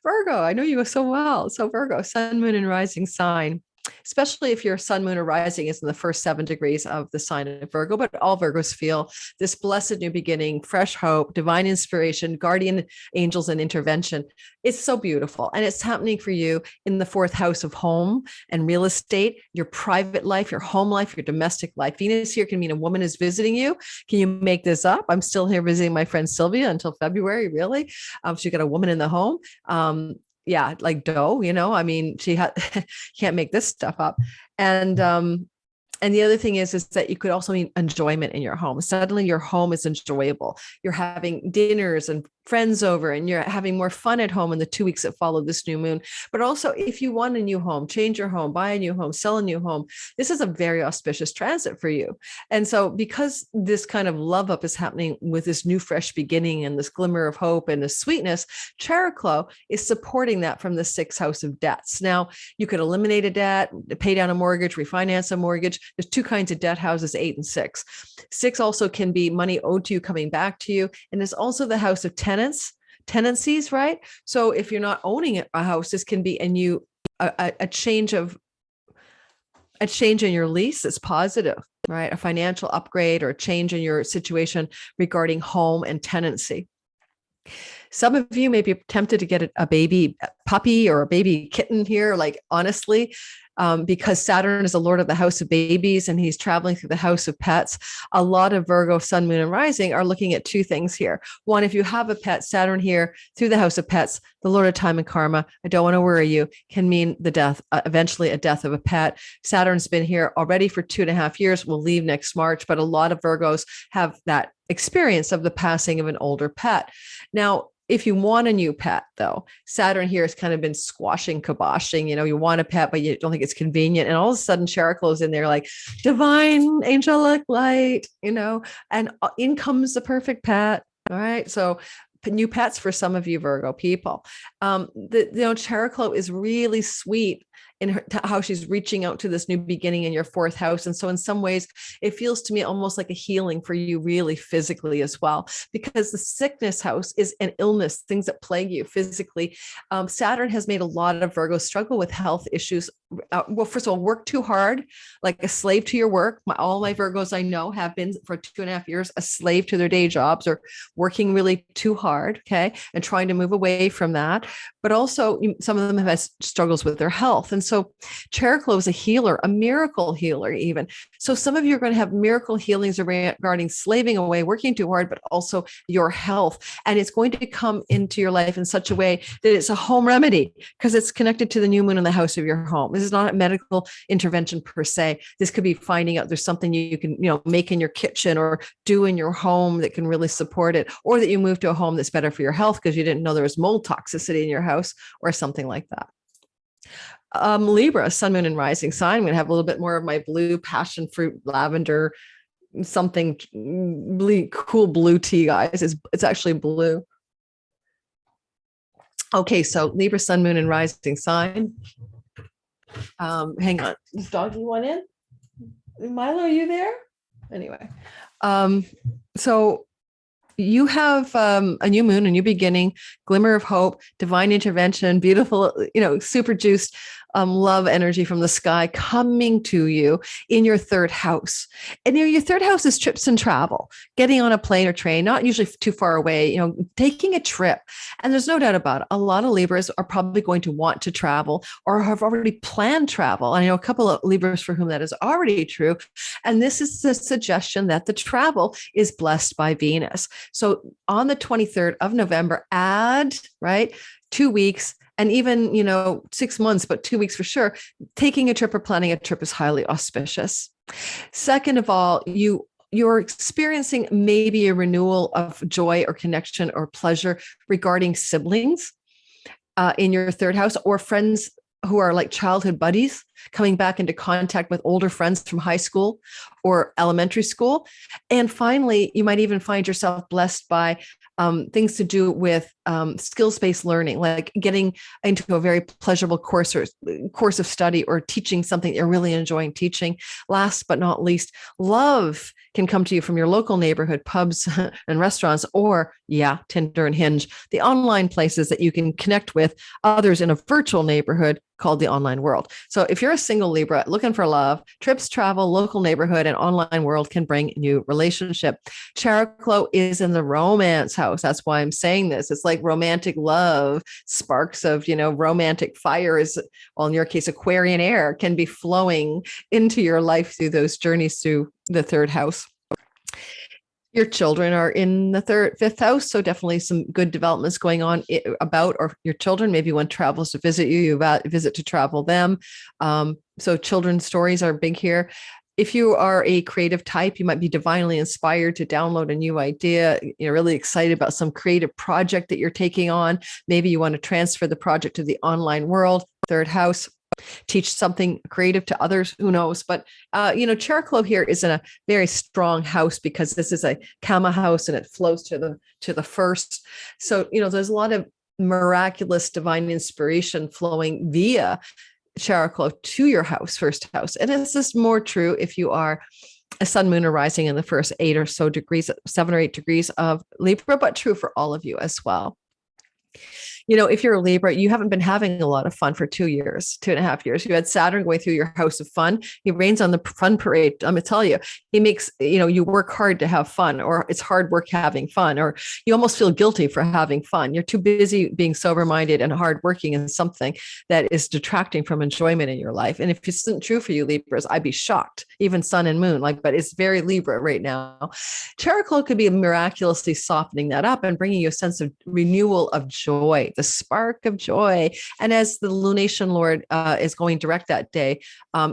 Virgo, I know you so well. So Virgo, sun, moon, and rising sign. Especially if your sun, moon, or rising is in the first 7 degrees of the sign of Virgo, but all Virgos feel this blessed new beginning, fresh hope, divine inspiration, guardian angels, and intervention. It's so beautiful. And it's happening for you in the 4th house of home and real estate, your private life, your home life, your domestic life. Venus here can mean a woman is visiting you. Can you make this up? I'm still here visiting my friend Sylvia until February, really. So you got a woman in the home. Yeah, like dough, I mean, she can't make this stuff up. And the other thing is that you could also mean enjoyment in your home. Suddenly your home is enjoyable. You're having dinners and friends over, and you're having more fun at home in the 2 weeks that follow this new moon. But also, if you want a new home, change your home, buy a new home, sell a new home, this is a very auspicious transit for you. And so because this kind of love up is happening with this new fresh beginning and this glimmer of hope and the sweetness, Chariklo is supporting that from the 6th house of debts. Now, you could eliminate a debt, pay down a mortgage, refinance a mortgage. There's 2 kinds of debt houses, 8 and 6. 6 also can be money owed to you coming back to you. And it's also the house of tenancies, right? So if you're not owning a house, this can be a change in your lease that's positive, right? A financial upgrade or a change in your situation regarding home and tenancy. Some of you may be tempted to get a baby puppy or a baby kitten here, like honestly, because Saturn is the lord of the house of babies and he's traveling through the house of pets. A lot of Virgo sun, moon, and rising are looking at 2 things here. One, if you have a pet, Saturn here through the house of pets, the lord of time and karma, I don't want to worry you, can mean the death, eventually a death of a pet. Saturn's been here already for 2.5 years, will leave next March, but a lot of Virgos have that experience of the passing of an older pet. Now, if you want a new pet, though, Saturn here has kind of been squashing, kiboshing. You want a pet, but you don't think it's convenient. And all of a sudden, Chariklo's in there like divine, angelic light, and in comes the perfect pet. All right. So new pets for some of you Virgo people. Chariklo is really sweet in how she's reaching out to this new beginning in your 4th house. And so in some ways, it feels to me almost like a healing for you really physically as well, because the sickness house is an illness, things that plague you physically. Saturn has made a lot of Virgos struggle with health issues. Well, first of all, work too hard, like a slave to your work. All my Virgos I know have been for 2.5 years a slave to their day jobs or working really too hard, okay, and trying to move away from that. But also some of them have had struggles with their health. And so Chariklo is a healer, a miracle healer even. So some of you are going to have miracle healings regarding slaving away, working too hard, but also your health. And it's going to come into your life in such a way that it's a home remedy because it's connected to the new moon in the house of your home. This is not a medical intervention per se. This could be finding out there's something you can, make in your kitchen or do in your home that can really support it, or that you move to a home that's better for your health because you didn't know there was mold toxicity in your house or something like that. Libra, sun, moon, and rising sign. I'm going to have a little bit more of my blue passion fruit, lavender, something really cool blue tea, guys. It's actually blue. Okay, so Libra, sun, moon, and rising sign. Hang on. This doggy went in? Milo, are you there? Anyway, so you have a new moon, a new beginning, glimmer of hope, divine intervention, beautiful, super juiced love energy from the sky coming to you in your third house. And your third house is trips and travel, getting on a plane or train, not usually too far away, taking a trip. And there's no doubt about it. A lot of Libras are probably going to want to travel or have already planned travel. And I know a couple of Libras for whom that is already true. And this is the suggestion that the travel is blessed by Venus. So on the 23rd of November, add, right, 2 weeks and even, 6 months, but 2 weeks for sure. Taking a trip or planning a trip is highly auspicious. Second of all, you're experiencing maybe a renewal of joy or connection or pleasure regarding siblings in your third house, or friends who are like childhood buddies coming back into contact with older friends from high school or elementary school. And finally, you might even find yourself blessed by things to do with skills-based learning, like getting into a very pleasurable course of study or teaching something you're really enjoying teaching. Last but not least, love can come to you from your local neighborhood pubs and restaurants, or Tinder and Hinge, the online places that you can connect with others in a virtual neighborhood called the online world. So if you're a single Libra looking for love, trips, travel, local neighborhood, and online world can bring new relationship. Chariklo is in the romance house. That's why I'm saying this. It's like romantic love, sparks of, romantic fires. Well, in your case, Aquarian air can be flowing into your life through those journeys through the third house. Your children are in the fifth house. So definitely some good developments going on or your children. Maybe one travels to visit you visit to travel them. So children's stories are big here. If you are a creative type, you might be divinely inspired to download a new idea. You're really excited about some creative project that you're taking on. Maybe you want to transfer the project to the online world, third house. Teach something creative to others, who knows? But, Chariklo here is in a very strong house because this is a Kama house and it flows to the first. So, there's a lot of miraculous divine inspiration flowing via Chariklo to your first house. And it's just more true if you are a sun, moon, or rising in the first 8 or so degrees, 7 or 8 degrees of Libra, but true for all of you as well. If you're a Libra, you haven't been having a lot of fun for 2.5 years. You had Saturn going through your house of fun. He reigns on the fun parade. I'm going to tell you, he makes, you work hard to have fun, or it's hard work having fun, or you almost feel guilty for having fun. You're too busy being sober-minded and hardworking in something that is detracting from enjoyment in your life. And if this isn't true for you Libras, I'd be shocked, even sun and moon, but it's very Libra right now. Chariklo could be miraculously softening that up and bringing you a sense of renewal of joy, the spark of joy. And as the lunation lord is going direct that day,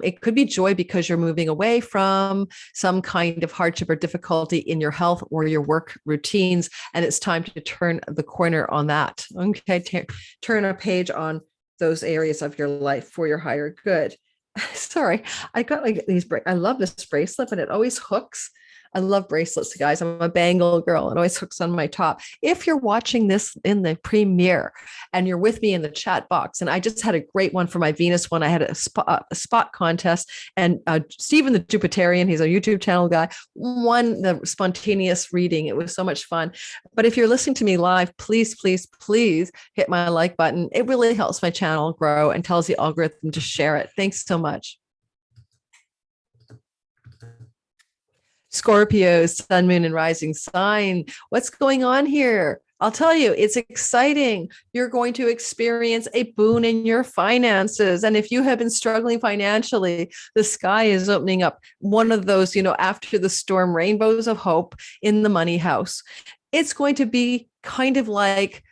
it could be joy because you're moving away from some kind of hardship or difficulty in your health or your work routines. And it's time to turn the corner on that. Okay, turn a page on those areas of your life for your higher good. Sorry, I got like these. I love this bracelet, but it always hooks. I love bracelets, guys. I'm a bangle girl. It always hooks on my top. If you're watching this in the premiere and you're with me in the chat box, and I just had a great one for my Venus one. I had a spot contest, and Stephen the Jupiterian, he's a YouTube channel guy, won the spontaneous reading. It was so much fun. But if you're listening to me live, please, please, please hit my like button. It really helps my channel grow and tells the algorithm to share it. Thanks so much. Scorpio, sun, moon, and rising sign. What's going on here? I'll tell you, it's exciting. You're going to experience a boon in your finances. And if you have been struggling financially, the sky is opening up. One of those, after the storm, rainbows of hope in the money house. It's going to be kind of like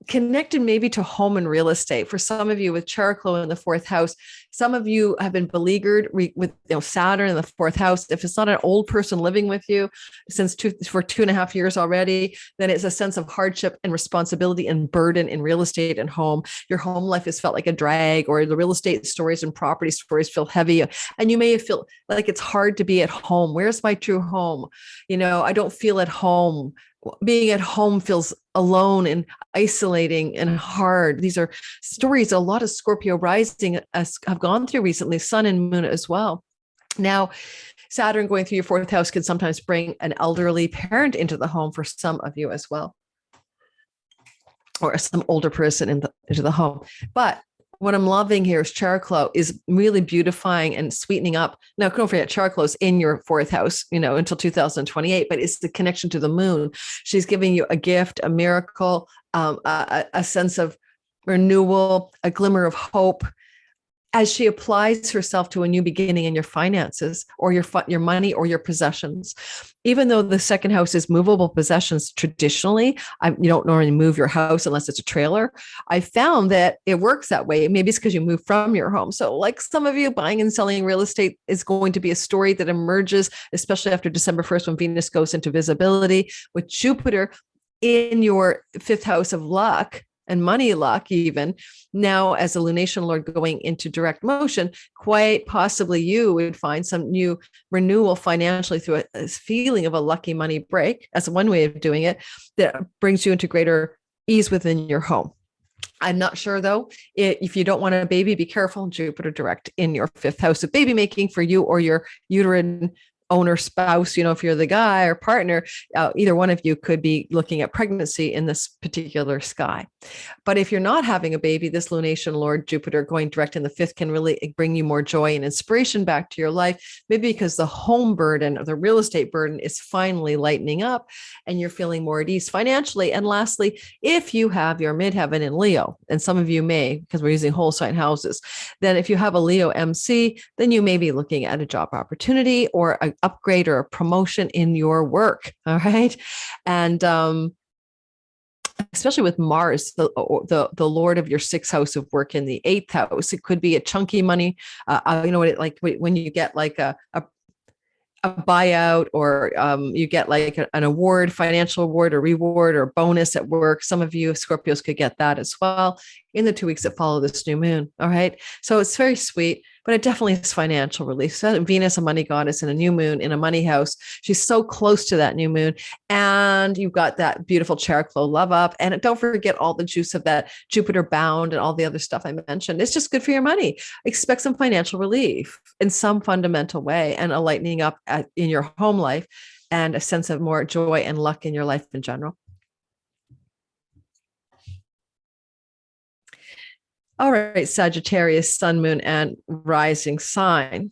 connected maybe to home and real estate. For some of you with Chariklo in the fourth house, some of you have been beleaguered with Saturn in the fourth house. If it's not an old person living with you for 2.5 years already, then it's a sense of hardship and responsibility and burden in real estate and home. Your home life has felt like a drag, or the real estate stories and property stories feel heavy. And you may feel like it's hard to be at home. Where's my true home? I don't feel at home. Being at home feels alone and isolating and hard. These are stories a lot of Scorpio rising have gone through recently, sun and moon as well. Now, Saturn going through your fourth house can sometimes bring an elderly parent into the home for some of you as well, or some older person into the home. But what I'm loving here is Chariklo is really beautifying and sweetening up. Now, don't forget, Chariklo is in your fourth house, until 2028, but it's the connection to the moon. She's giving you a gift, a miracle, a sense of renewal, a glimmer of hope, as she applies herself to a new beginning in your finances or your money or your possessions. Even though the second house is movable possessions, traditionally, you don't normally move your house unless it's a trailer. I found that it works that way. Maybe it's because you move from your home. So like some of you, buying and selling real estate is going to be a story that emerges, especially after December 1st, when Venus goes into visibility with Jupiter in your fifth house of luck and money luck. Even now, as a lunation lord going into direct motion, quite possibly you would find some new renewal financially through a feeling of a lucky money break. That's one way of doing it that brings you into greater ease within your home. I'm not sure though, if you don't want a baby, be careful. Jupiter direct in your fifth house of baby making for you or your uterine owner, spouse, if you're the guy or partner, either one of you could be looking at pregnancy in this particular sky. But if you're not having a baby, this lunation lord Jupiter going direct in the fifth can really bring you more joy and inspiration back to your life, maybe because the home burden or the real estate burden is finally lightening up and you're feeling more at ease financially. And lastly, if you have your midheaven in Leo, and some of you may, because we're using whole sign houses, then if you have a Leo MC, then you may be looking at a job opportunity or an upgrade or a promotion in your work. All right. And especially with Mars, the Lord of your sixth house of work in the eighth house, it could be a chunky money. Like when you get like a buyout or you get like an award, financial award or reward or bonus at work. Some of you Scorpios could get that as well in the 2 weeks that follow this new moon. All right. So it's very sweet, but it definitely is financial release. So Venus, a money goddess, in a new moon in a money house. She's so close to that new moon. And you've got that beautiful Chariklo love up. And don't forget all the juice of that Jupiter bound and all the other stuff I mentioned. It's just good for your money. Expect some financial relief in some fundamental way and a lightening up in your home life and a sense of more joy and luck in your life in general. All right, Sagittarius, sun, moon, and rising sign.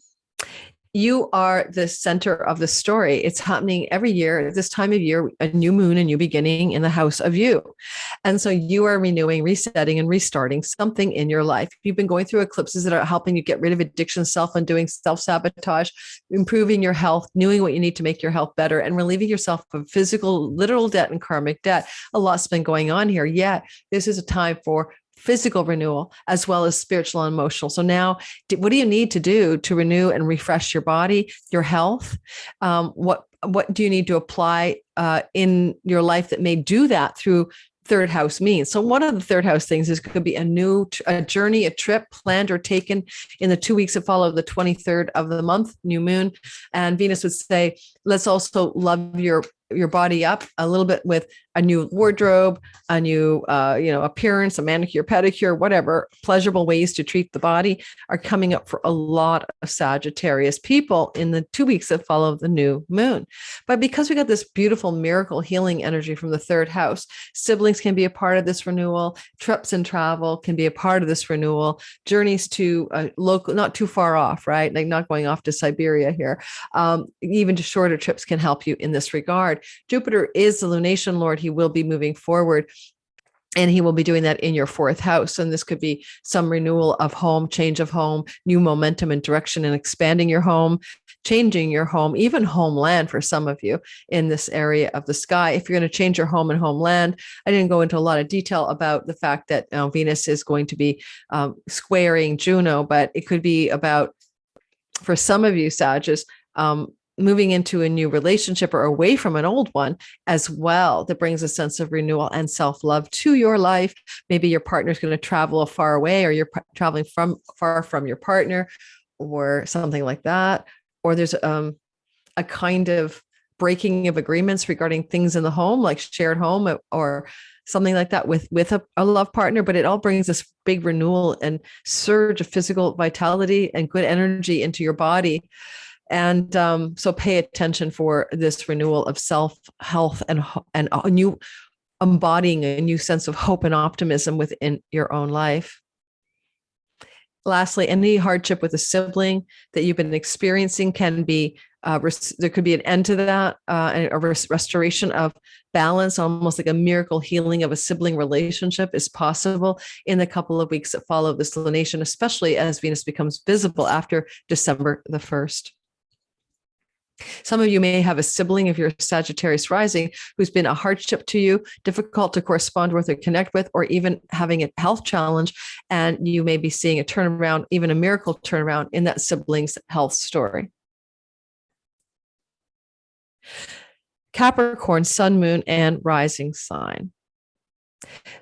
You are the center of the story. It's happening every year at this time of year, a new moon, a new beginning in the house of you. And so you are renewing, resetting, and restarting something in your life. You've been going through eclipses that are helping you get rid of addiction, self-undoing, self-sabotage, improving your health, knowing what you need to make your health better, and relieving yourself of physical, literal debt and karmic debt. A lot's been going on here. Yet this is a time for physical renewal as well as spiritual and emotional. So now, what do you need to do to renew and refresh your body, your health? What do you need to apply in your life that may do that through third house means? So one of the third house things is could be a journey, a trip planned or taken in the 2 weeks that follow the 23rd of the month, new moon. And Venus would say, let's also love your body up a little bit with a new wardrobe, a new, appearance, a manicure, pedicure, whatever pleasurable ways to treat the body are coming up for a lot of Sagittarius people in the 2 weeks that follow the new moon. But because we got this beautiful miracle healing energy from the third house, siblings can be a part of this renewal. Trips and travel can be a part of this renewal. Journeys to local, not too far off, right? Like not going off to Siberia here. Even to shorter trips can help you in this regard. Jupiter is the lunation lord. He will be moving forward and he will be doing that in your fourth house. And this could be some renewal of home, change of home, new momentum and direction and expanding your home, changing your home, even homeland for some of you in this area of the sky. If you're going to change your home and homeland, I didn't go into a lot of detail about the fact that Venus is going to be squaring Juno, but it could be about, for some of you, Sagittarius, moving into a new relationship or away from an old one as well, that brings a sense of renewal and self-love to your life. Maybe your partner's going to travel far away, or you're traveling far from your partner or something like that. Or there's a kind of breaking of agreements regarding things in the home, like shared home or something like that with a love partner. But it all brings this big renewal and surge of physical vitality and good energy into your body. And so pay attention for this renewal of self-health and a new embodying a new sense of hope and optimism within your own life. Lastly, any hardship with a sibling that you've been experiencing can be, there could be an end to that, and a restoration of balance, almost like a miracle healing of a sibling relationship is possible in the couple of weeks that follow this lunation, especially as Venus becomes visible after December the 1st. Some of you may have a sibling, if you're Sagittarius rising, who's been a hardship to you, difficult to correspond with or connect with, or even having a health challenge. And you may be seeing a turnaround, even a miracle turnaround in that sibling's health story. Capricorn, sun, moon, and rising sign.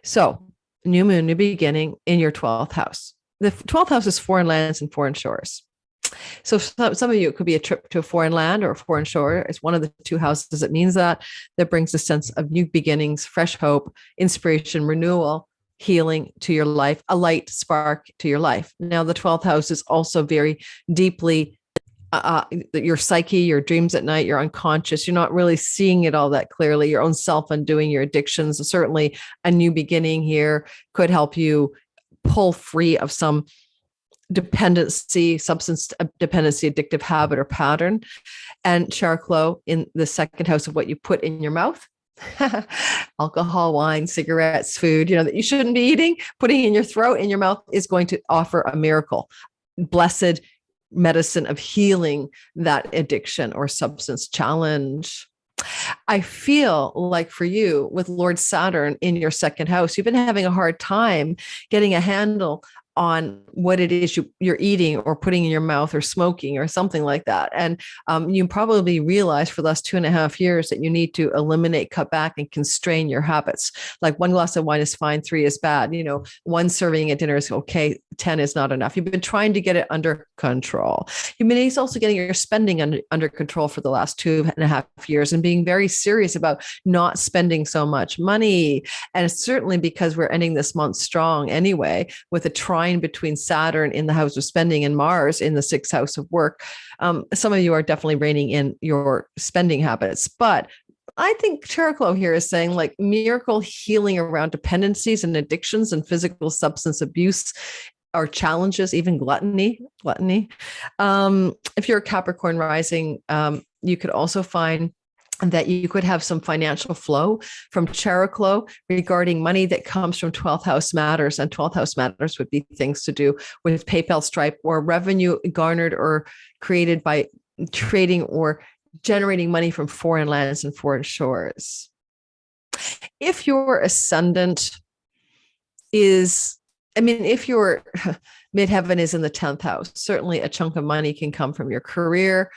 So, new moon, new beginning in your 12th house. The 12th house is foreign lands and foreign shores. So some of you, it could be a trip to a foreign land or a foreign shore. It's one of the two houses. It means that brings a sense of new beginnings, fresh hope, inspiration, renewal, healing to your life, a light spark to your life. Now, the 12th house is also very deeply your psyche, your dreams at night, your unconscious. You're not really seeing it all that clearly. Your own self undoing your addictions. Certainly a new beginning here could help you pull free of some dependency, substance dependency, addictive habit or pattern. And Chariklo in the second house of what you put in your mouth. Alcohol, wine, cigarettes, food, that you shouldn't be eating, putting in your throat, in your mouth, is going to offer a miracle, blessed medicine of healing that addiction or substance challenge. I feel like for you, with Lord Saturn in your second house, you've been having a hard time getting a handle on what it is you're eating or putting in your mouth or smoking or something like that. And you probably realized for the last 2.5 years that you need to eliminate, cut back, and constrain your habits. Like 1 glass of wine is fine, 3 is bad. 1 serving at dinner is okay, 10 is not enough. You've been trying to get it under control. You've been also getting your spending under control for the last 2.5 years and being very serious about not spending so much money. And it's certainly because we're ending this month strong anyway, with a trine between Saturn in the house of spending and Mars in the 6th house of work. Some of you are definitely reining in your spending habits, but I think Chariklo here is saying like miracle healing around dependencies and addictions and physical substance abuse or challenges, even gluttony. If you're a Capricorn rising, you could also find that you could have some financial flow from Chariklo regarding money that comes from 12th house matters. And 12th house matters would be things to do with PayPal, Stripe, or revenue garnered or created by trading or generating money from foreign lands and foreign shores. If your ascendant is, if your midheaven is in the 10th house, certainly a chunk of money can come from your career,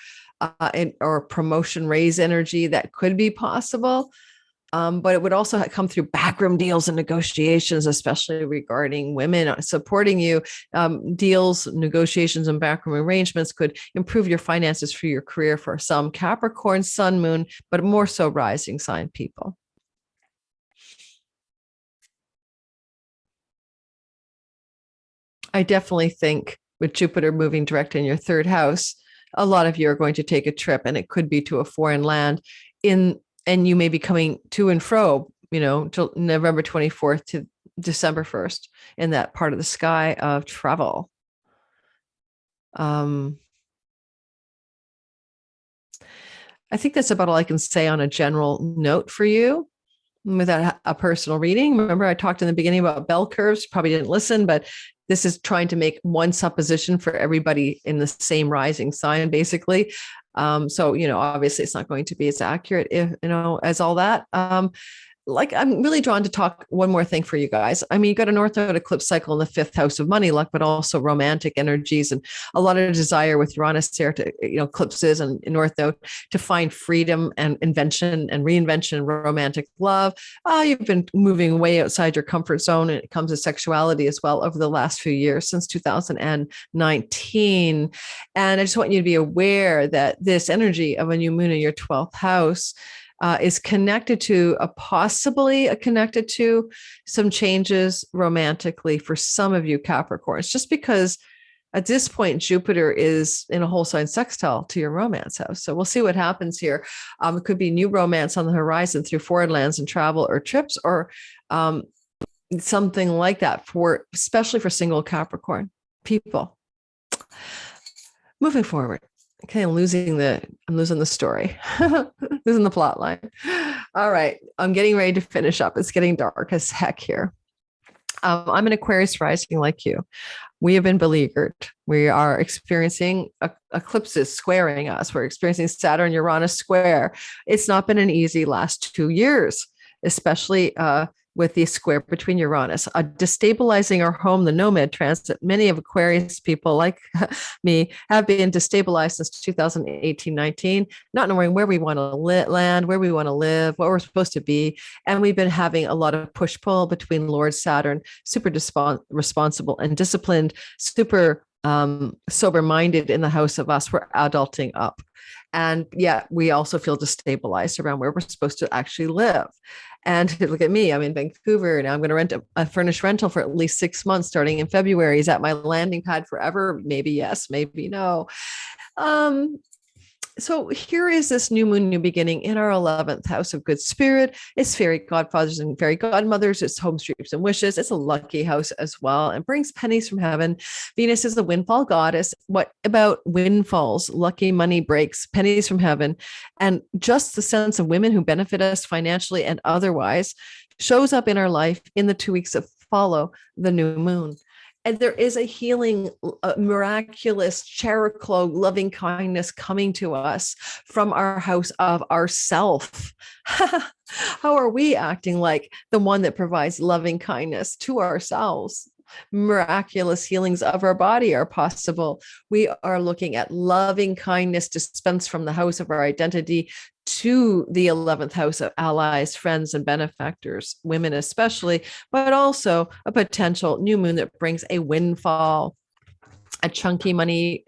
or promotion raise energy that could be possible. But it would also come through backroom deals and negotiations, especially regarding women supporting you. Deals, negotiations, and backroom arrangements could improve your finances for your career for some Capricorn, sun, moon, but more so rising sign people. I definitely think with Jupiter moving direct in your 3rd house, a lot of you are going to take a trip, and it could be to a foreign land and you may be coming to and fro, till November 24th to December 1st in that part of the sky of travel. I think that's about all I can say on a general note for you without a personal reading. Remember, I talked in the beginning about bell curves, probably didn't listen, but this is trying to make one supposition for everybody in the same rising sign, basically. So, obviously it's not going to be as accurate, as all that. I'm really drawn to talk one more thing for you guys. You got a North Node eclipse cycle in the 5th house of money luck, but also romantic energies and a lot of desire with Uranus there to, eclipses and North Node to find freedom and invention and reinvention and romantic love. You've been moving way outside your comfort zone, and it comes to sexuality as well over the last few years since 2019. And I just want you to be aware that this energy of a new moon in your 12th house is connected to connected to some changes romantically for some of you Capricorns, just because at this point, Jupiter is in a whole sign sextile to your romance house. So we'll see what happens here. It could be new romance on the horizon through foreign lands and travel or trips, or something like that, especially for single Capricorn. people. Moving forward. Okay, I'm losing the story, losing the plot line. All right, I'm getting ready to finish up. It's getting dark as heck here. I'm an Aquarius rising like you. We have been beleaguered. We are experiencing eclipses squaring us. We're experiencing Saturn Uranus square. It's not been an easy last 2 years, especially with the square between Uranus, destabilizing our home, the nomad transit. Many of Aquarius people like me have been destabilized since 2018-19, not knowing where we want to land, where we want to live, what we're supposed to be. And we've been having a lot of push-pull between Lord Saturn, super responsible and disciplined, super sober-minded in the house of us. We're adulting up. And yet we also feel destabilized around where we're supposed to actually live. And look at me, I'm in Vancouver. Now I'm going to rent a furnished rental for at least 6 months starting in February. Is that my landing pad forever? Maybe yes, maybe no. So here is this new moon, new beginning in our 11th house of good spirit. It's fairy godfathers and fairy godmothers. It's home streets and wishes. It's a lucky house as well and brings pennies from heaven. Venus is the windfall goddess. What about windfalls, lucky money breaks, pennies from heaven, and just the sense of women who benefit us financially and otherwise shows up in our life in the 2 weeks that follow the new moon. And there is a healing, miraculous, Chariklo, loving kindness coming to us from our house of ourself. How are we acting like the one that provides loving kindness to ourselves? Miraculous healings of our body are possible. We are looking at loving kindness dispensed from the house of our identity to the 11th house of allies, friends, and benefactors, women especially, but also a potential new moon that brings a windfall, a chunky money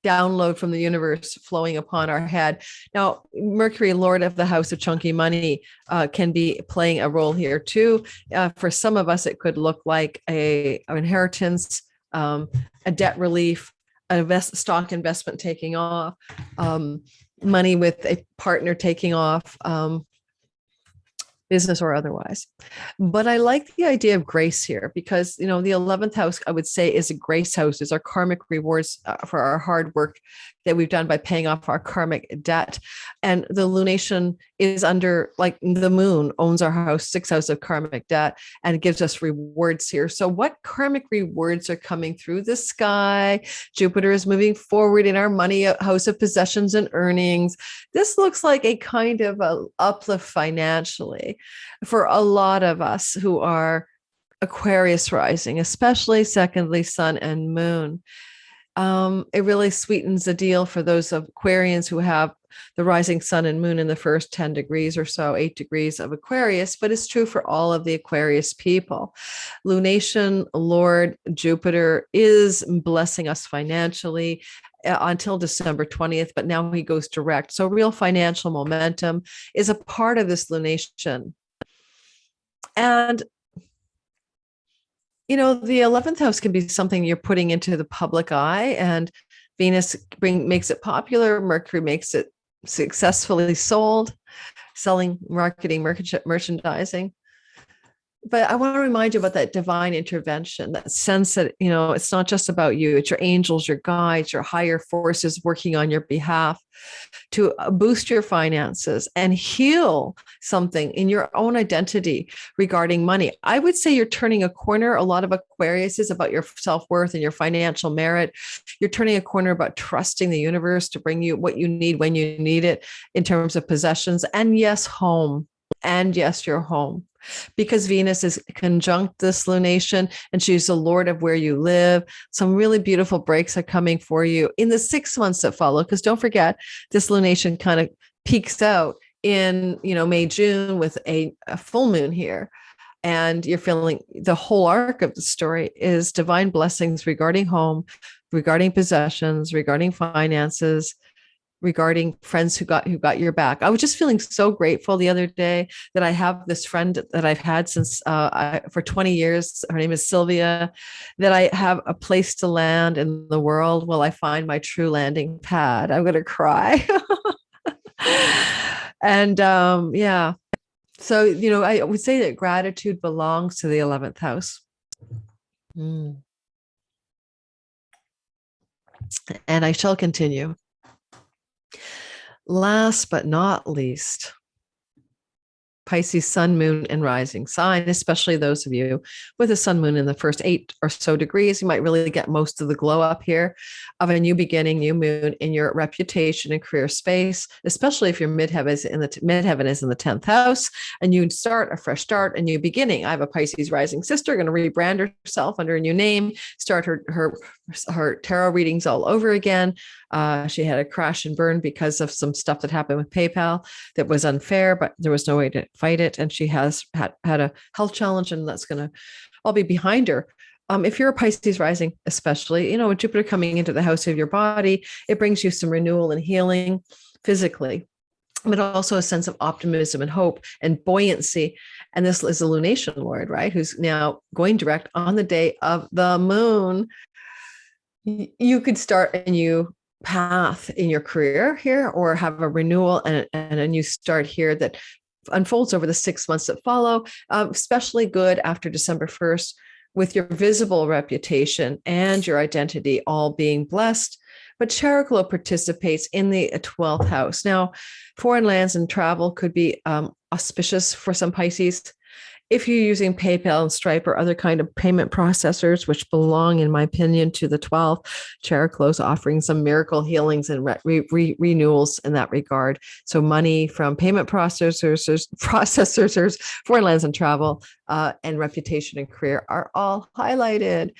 download from the universe flowing upon our head. Now, Mercury, Lord of the house of chunky money, can be playing a role here too. For some of us, it could look like an inheritance, a debt relief, a stock investment taking off, money with a partner taking off, business or otherwise. But I like the idea of grace here because, the 11th house, I would say, is a grace house, is our karmic rewards for our hard work that we've done by paying off our karmic debt. And the lunation is under, like, the moon owns our house, 6th house of karmic debt, and gives us rewards here. So what karmic rewards are coming through the sky? Jupiter is moving forward in our money house of possessions and earnings. This looks like a kind of a uplift financially for a lot of us who are Aquarius rising, especially secondly, sun and moon. It really sweetens the deal for those of Aquarians who have the rising sun and moon in the first 10 degrees or so, 8 degrees of Aquarius, but it's true for all of the Aquarius people. Lunation, Lord Jupiter is blessing us financially until December 20th, but now he goes direct. So real financial momentum is a part of this lunation. And the 11th house can be something you're putting into the public eye, and Venus makes it popular. Mercury makes it successfully sold, selling, marketing, merchandising. But I want to remind you about that divine intervention, that sense that, it's not just about you. It's your angels, your guides, your higher forces working on your behalf to boost your finances and heal something in your own identity regarding money. I would say you're turning a corner. A lot of Aquarius is about your self-worth and your financial merit. You're turning a corner about trusting the universe to bring you what you need when you need it in terms of possessions. And yes, home. And yes, your home. Because Venus is conjunct this lunation and she's the Lord of where you live. Some really beautiful breaks are coming for you in the 6 months that follow. Because don't forget, this lunation kind of peaks out in, May, June with a full moon here. And you're feeling the whole arc of the story is divine blessings regarding home, regarding possessions, regarding finances, regarding friends who got your back. I was just feeling so grateful the other day that I have this friend that I've had since for 20 years. Her name is Sylvia, that I have a place to land in the world while I find my true landing pad. I'm going to cry. And yeah. So, I would say that gratitude belongs to the 11th house. And I shall continue. Last but not least, Pisces, sun, moon, and rising sign, especially those of you with a sun, moon in the first 8 or so degrees. You might really get most of the glow up here of a new beginning, new moon in your reputation and career space, especially if your midheaven is in the 10th house and you start a fresh start, a new beginning. I have a Pisces rising sister going to rebrand herself under a new name, start her tarot readings all over again. She had a crash and burn because of some stuff that happened with PayPal that was unfair, but there was no way to fight it. And she has had a health challenge, and that's going to all be behind her. If you're a Pisces rising, especially, with Jupiter coming into the house of your body, it brings you some renewal and healing physically, but also a sense of optimism and hope and buoyancy. And this is a lunation lord, right? Who's now going direct on the day of the moon. You could start a new path in your career here, or have a renewal and a new start here that unfolds over the 6 months that follow, especially good after December 1st, with your visible reputation and your identity all being blessed. But Chariklo participates in the 12th house. Now, foreign lands and travel could be auspicious for some Pisces. If you're using PayPal and Stripe or other kind of payment processors, which belong, in my opinion, to the 12th, Chariklo is offering some miracle healings and renewals in that regard. So money from payment processors, foreign lands and travel, and reputation and career are all highlighted.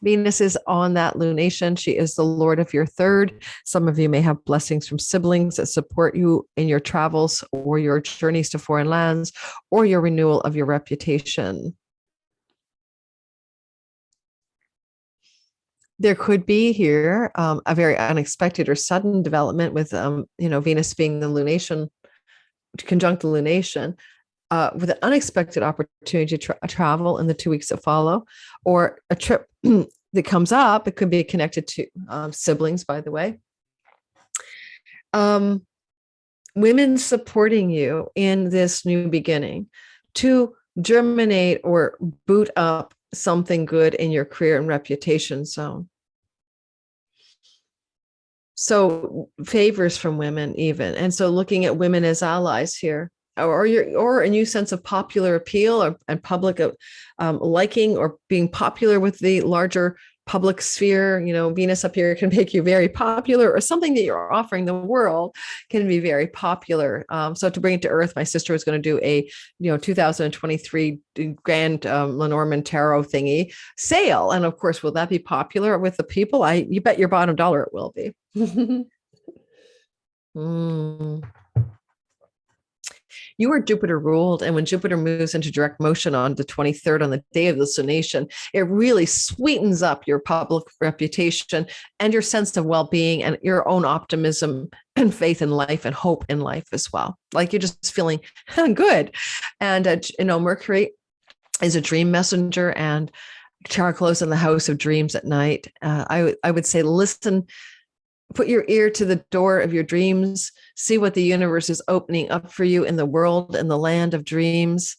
Venus is on that lunation. She is the Lord of your third. Some of you may have blessings from siblings that support you in your travels or your journeys to foreign lands, or your renewal of your reputation. There could be here a very unexpected or sudden development with, Venus being the lunation, conjunct the lunation, with an unexpected opportunity to travel in the 2 weeks that follow, or a trip that comes up. It could be connected to siblings, by the way. Women supporting you in this new beginning to germinate or boot up something good in your career and reputation zone. So favors from women even. And so looking at women as allies here, or a new sense of popular appeal and public liking, or being popular with the larger public sphere. Venus up here can make you very popular, or something that you're offering the world can be very popular. So to bring it to earth, my sister was going to do a 2023 grand Lenormand tarot thingy sale, and of course, will that be popular with the people? You bet your bottom dollar it will be. You are Jupiter ruled, and when Jupiter moves into direct motion on the 23rd, on the day of the lunation, it really sweetens up your public reputation and your sense of well-being and your own optimism and faith in life and hope in life as well. Like you're just feeling good. And, Mercury is a dream messenger, and Chariklo is in the house of dreams at night. I would say, listen, put your ear to the door of your dreams, see what the universe is opening up for you in the world, in the land of dreams.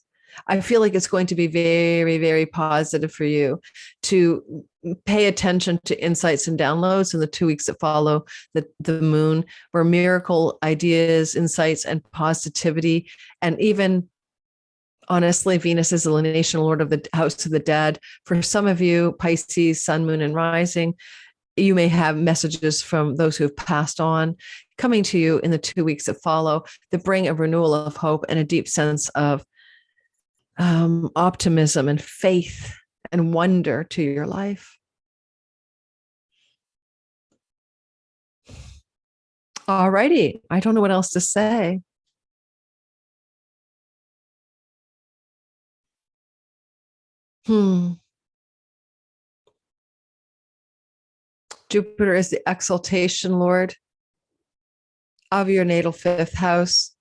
I feel like it's going to be very, very positive for you to pay attention to insights and downloads in the 2 weeks that follow the moon, where miracle ideas, insights, and positivity, and even, honestly, Venus is the lunation lord of the house of the dead. For some of you, Pisces, sun, moon, and rising, you may have messages from those who have passed on coming to you in the 2 weeks that follow that bring a renewal of hope and a deep sense of optimism and faith and wonder to your life. All righty. I don't know what else to say. Jupiter is the exaltation lord of your natal 5th house.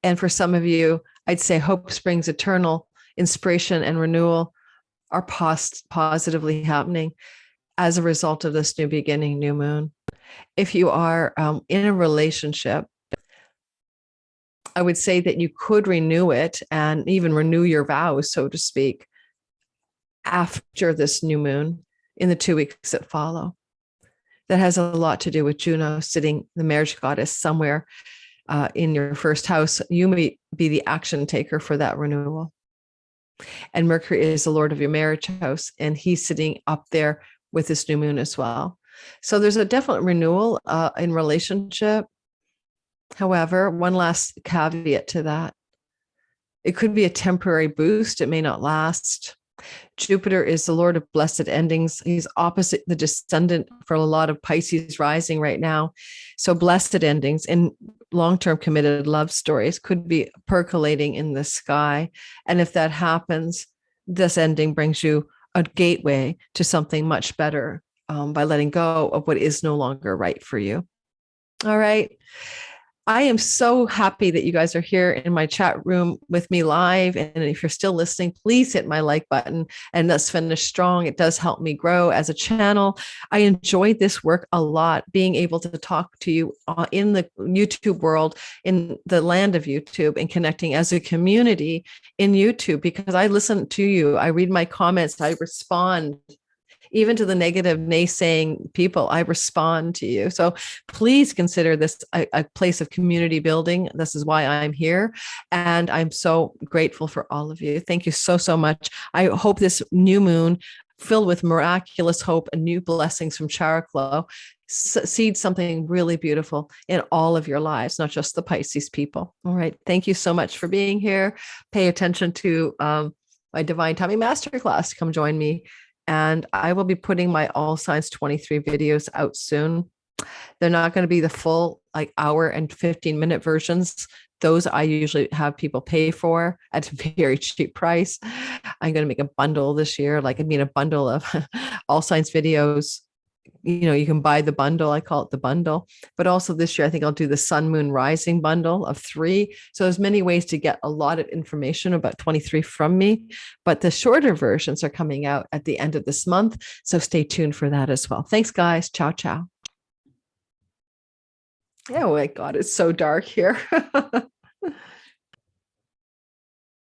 And for some of you, I'd say hope springs eternal, inspiration and renewal are positively happening as a result of this new beginning, new moon. If you are in a relationship, I would say that you could renew it and even renew your vows, so to speak, after this new moon. in the 2 weeks that follow. That has a lot to do with Juno sitting, the marriage goddess, somewhere in your first house. You may be the action taker for that renewal. And Mercury is the Lord of your marriage house, and he's sitting up there with this new moon as well. So there's a definite renewal in relationship. However, one last caveat to that. It could be a temporary boost. It may not last. Jupiter is the Lord of blessed endings. He's opposite the descendant for a lot of Pisces rising right now. So blessed endings and long-term committed love stories could be percolating in the sky. And if that happens, this ending brings you a gateway to something much better by letting go of what is no longer right for you. All right. I am so happy that you guys are here in my chat room with me live. And if you're still listening, please hit my like button and let's finish strong. It does help me grow as a channel. I enjoyed this work a lot, being able to talk to you in the YouTube world, in the land of YouTube, and connecting as a community in YouTube, because I listen to you. I read my comments. I respond. Even to the negative naysaying people, I respond to you. So please consider this a place of community building. This is why I'm here. And I'm so grateful for all of you. Thank you so, so much. I hope this new moon, filled with miraculous hope and new blessings from Chariklo, seeds something really beautiful in all of your lives, not just the Pisces people. All right. Thank you so much for being here. Pay attention to my Divine Timing Masterclass. Come join me. And I will be putting my All Signs 23 videos out soon. They're not going to be the full hour and 15-minute versions. Those I usually have people pay for at a very cheap price. I'm going to make a bundle this year, a bundle of All Signs videos. You can buy the bundle. I call it the bundle. But also this year, I think I'll do the Sun, Moon, Rising bundle of 3. So there's many ways to get a lot of information about 23 from me. But the shorter versions are coming out at the end of this month. So stay tuned for that as well. Thanks, guys. Ciao, ciao. Oh my God, it's so dark here.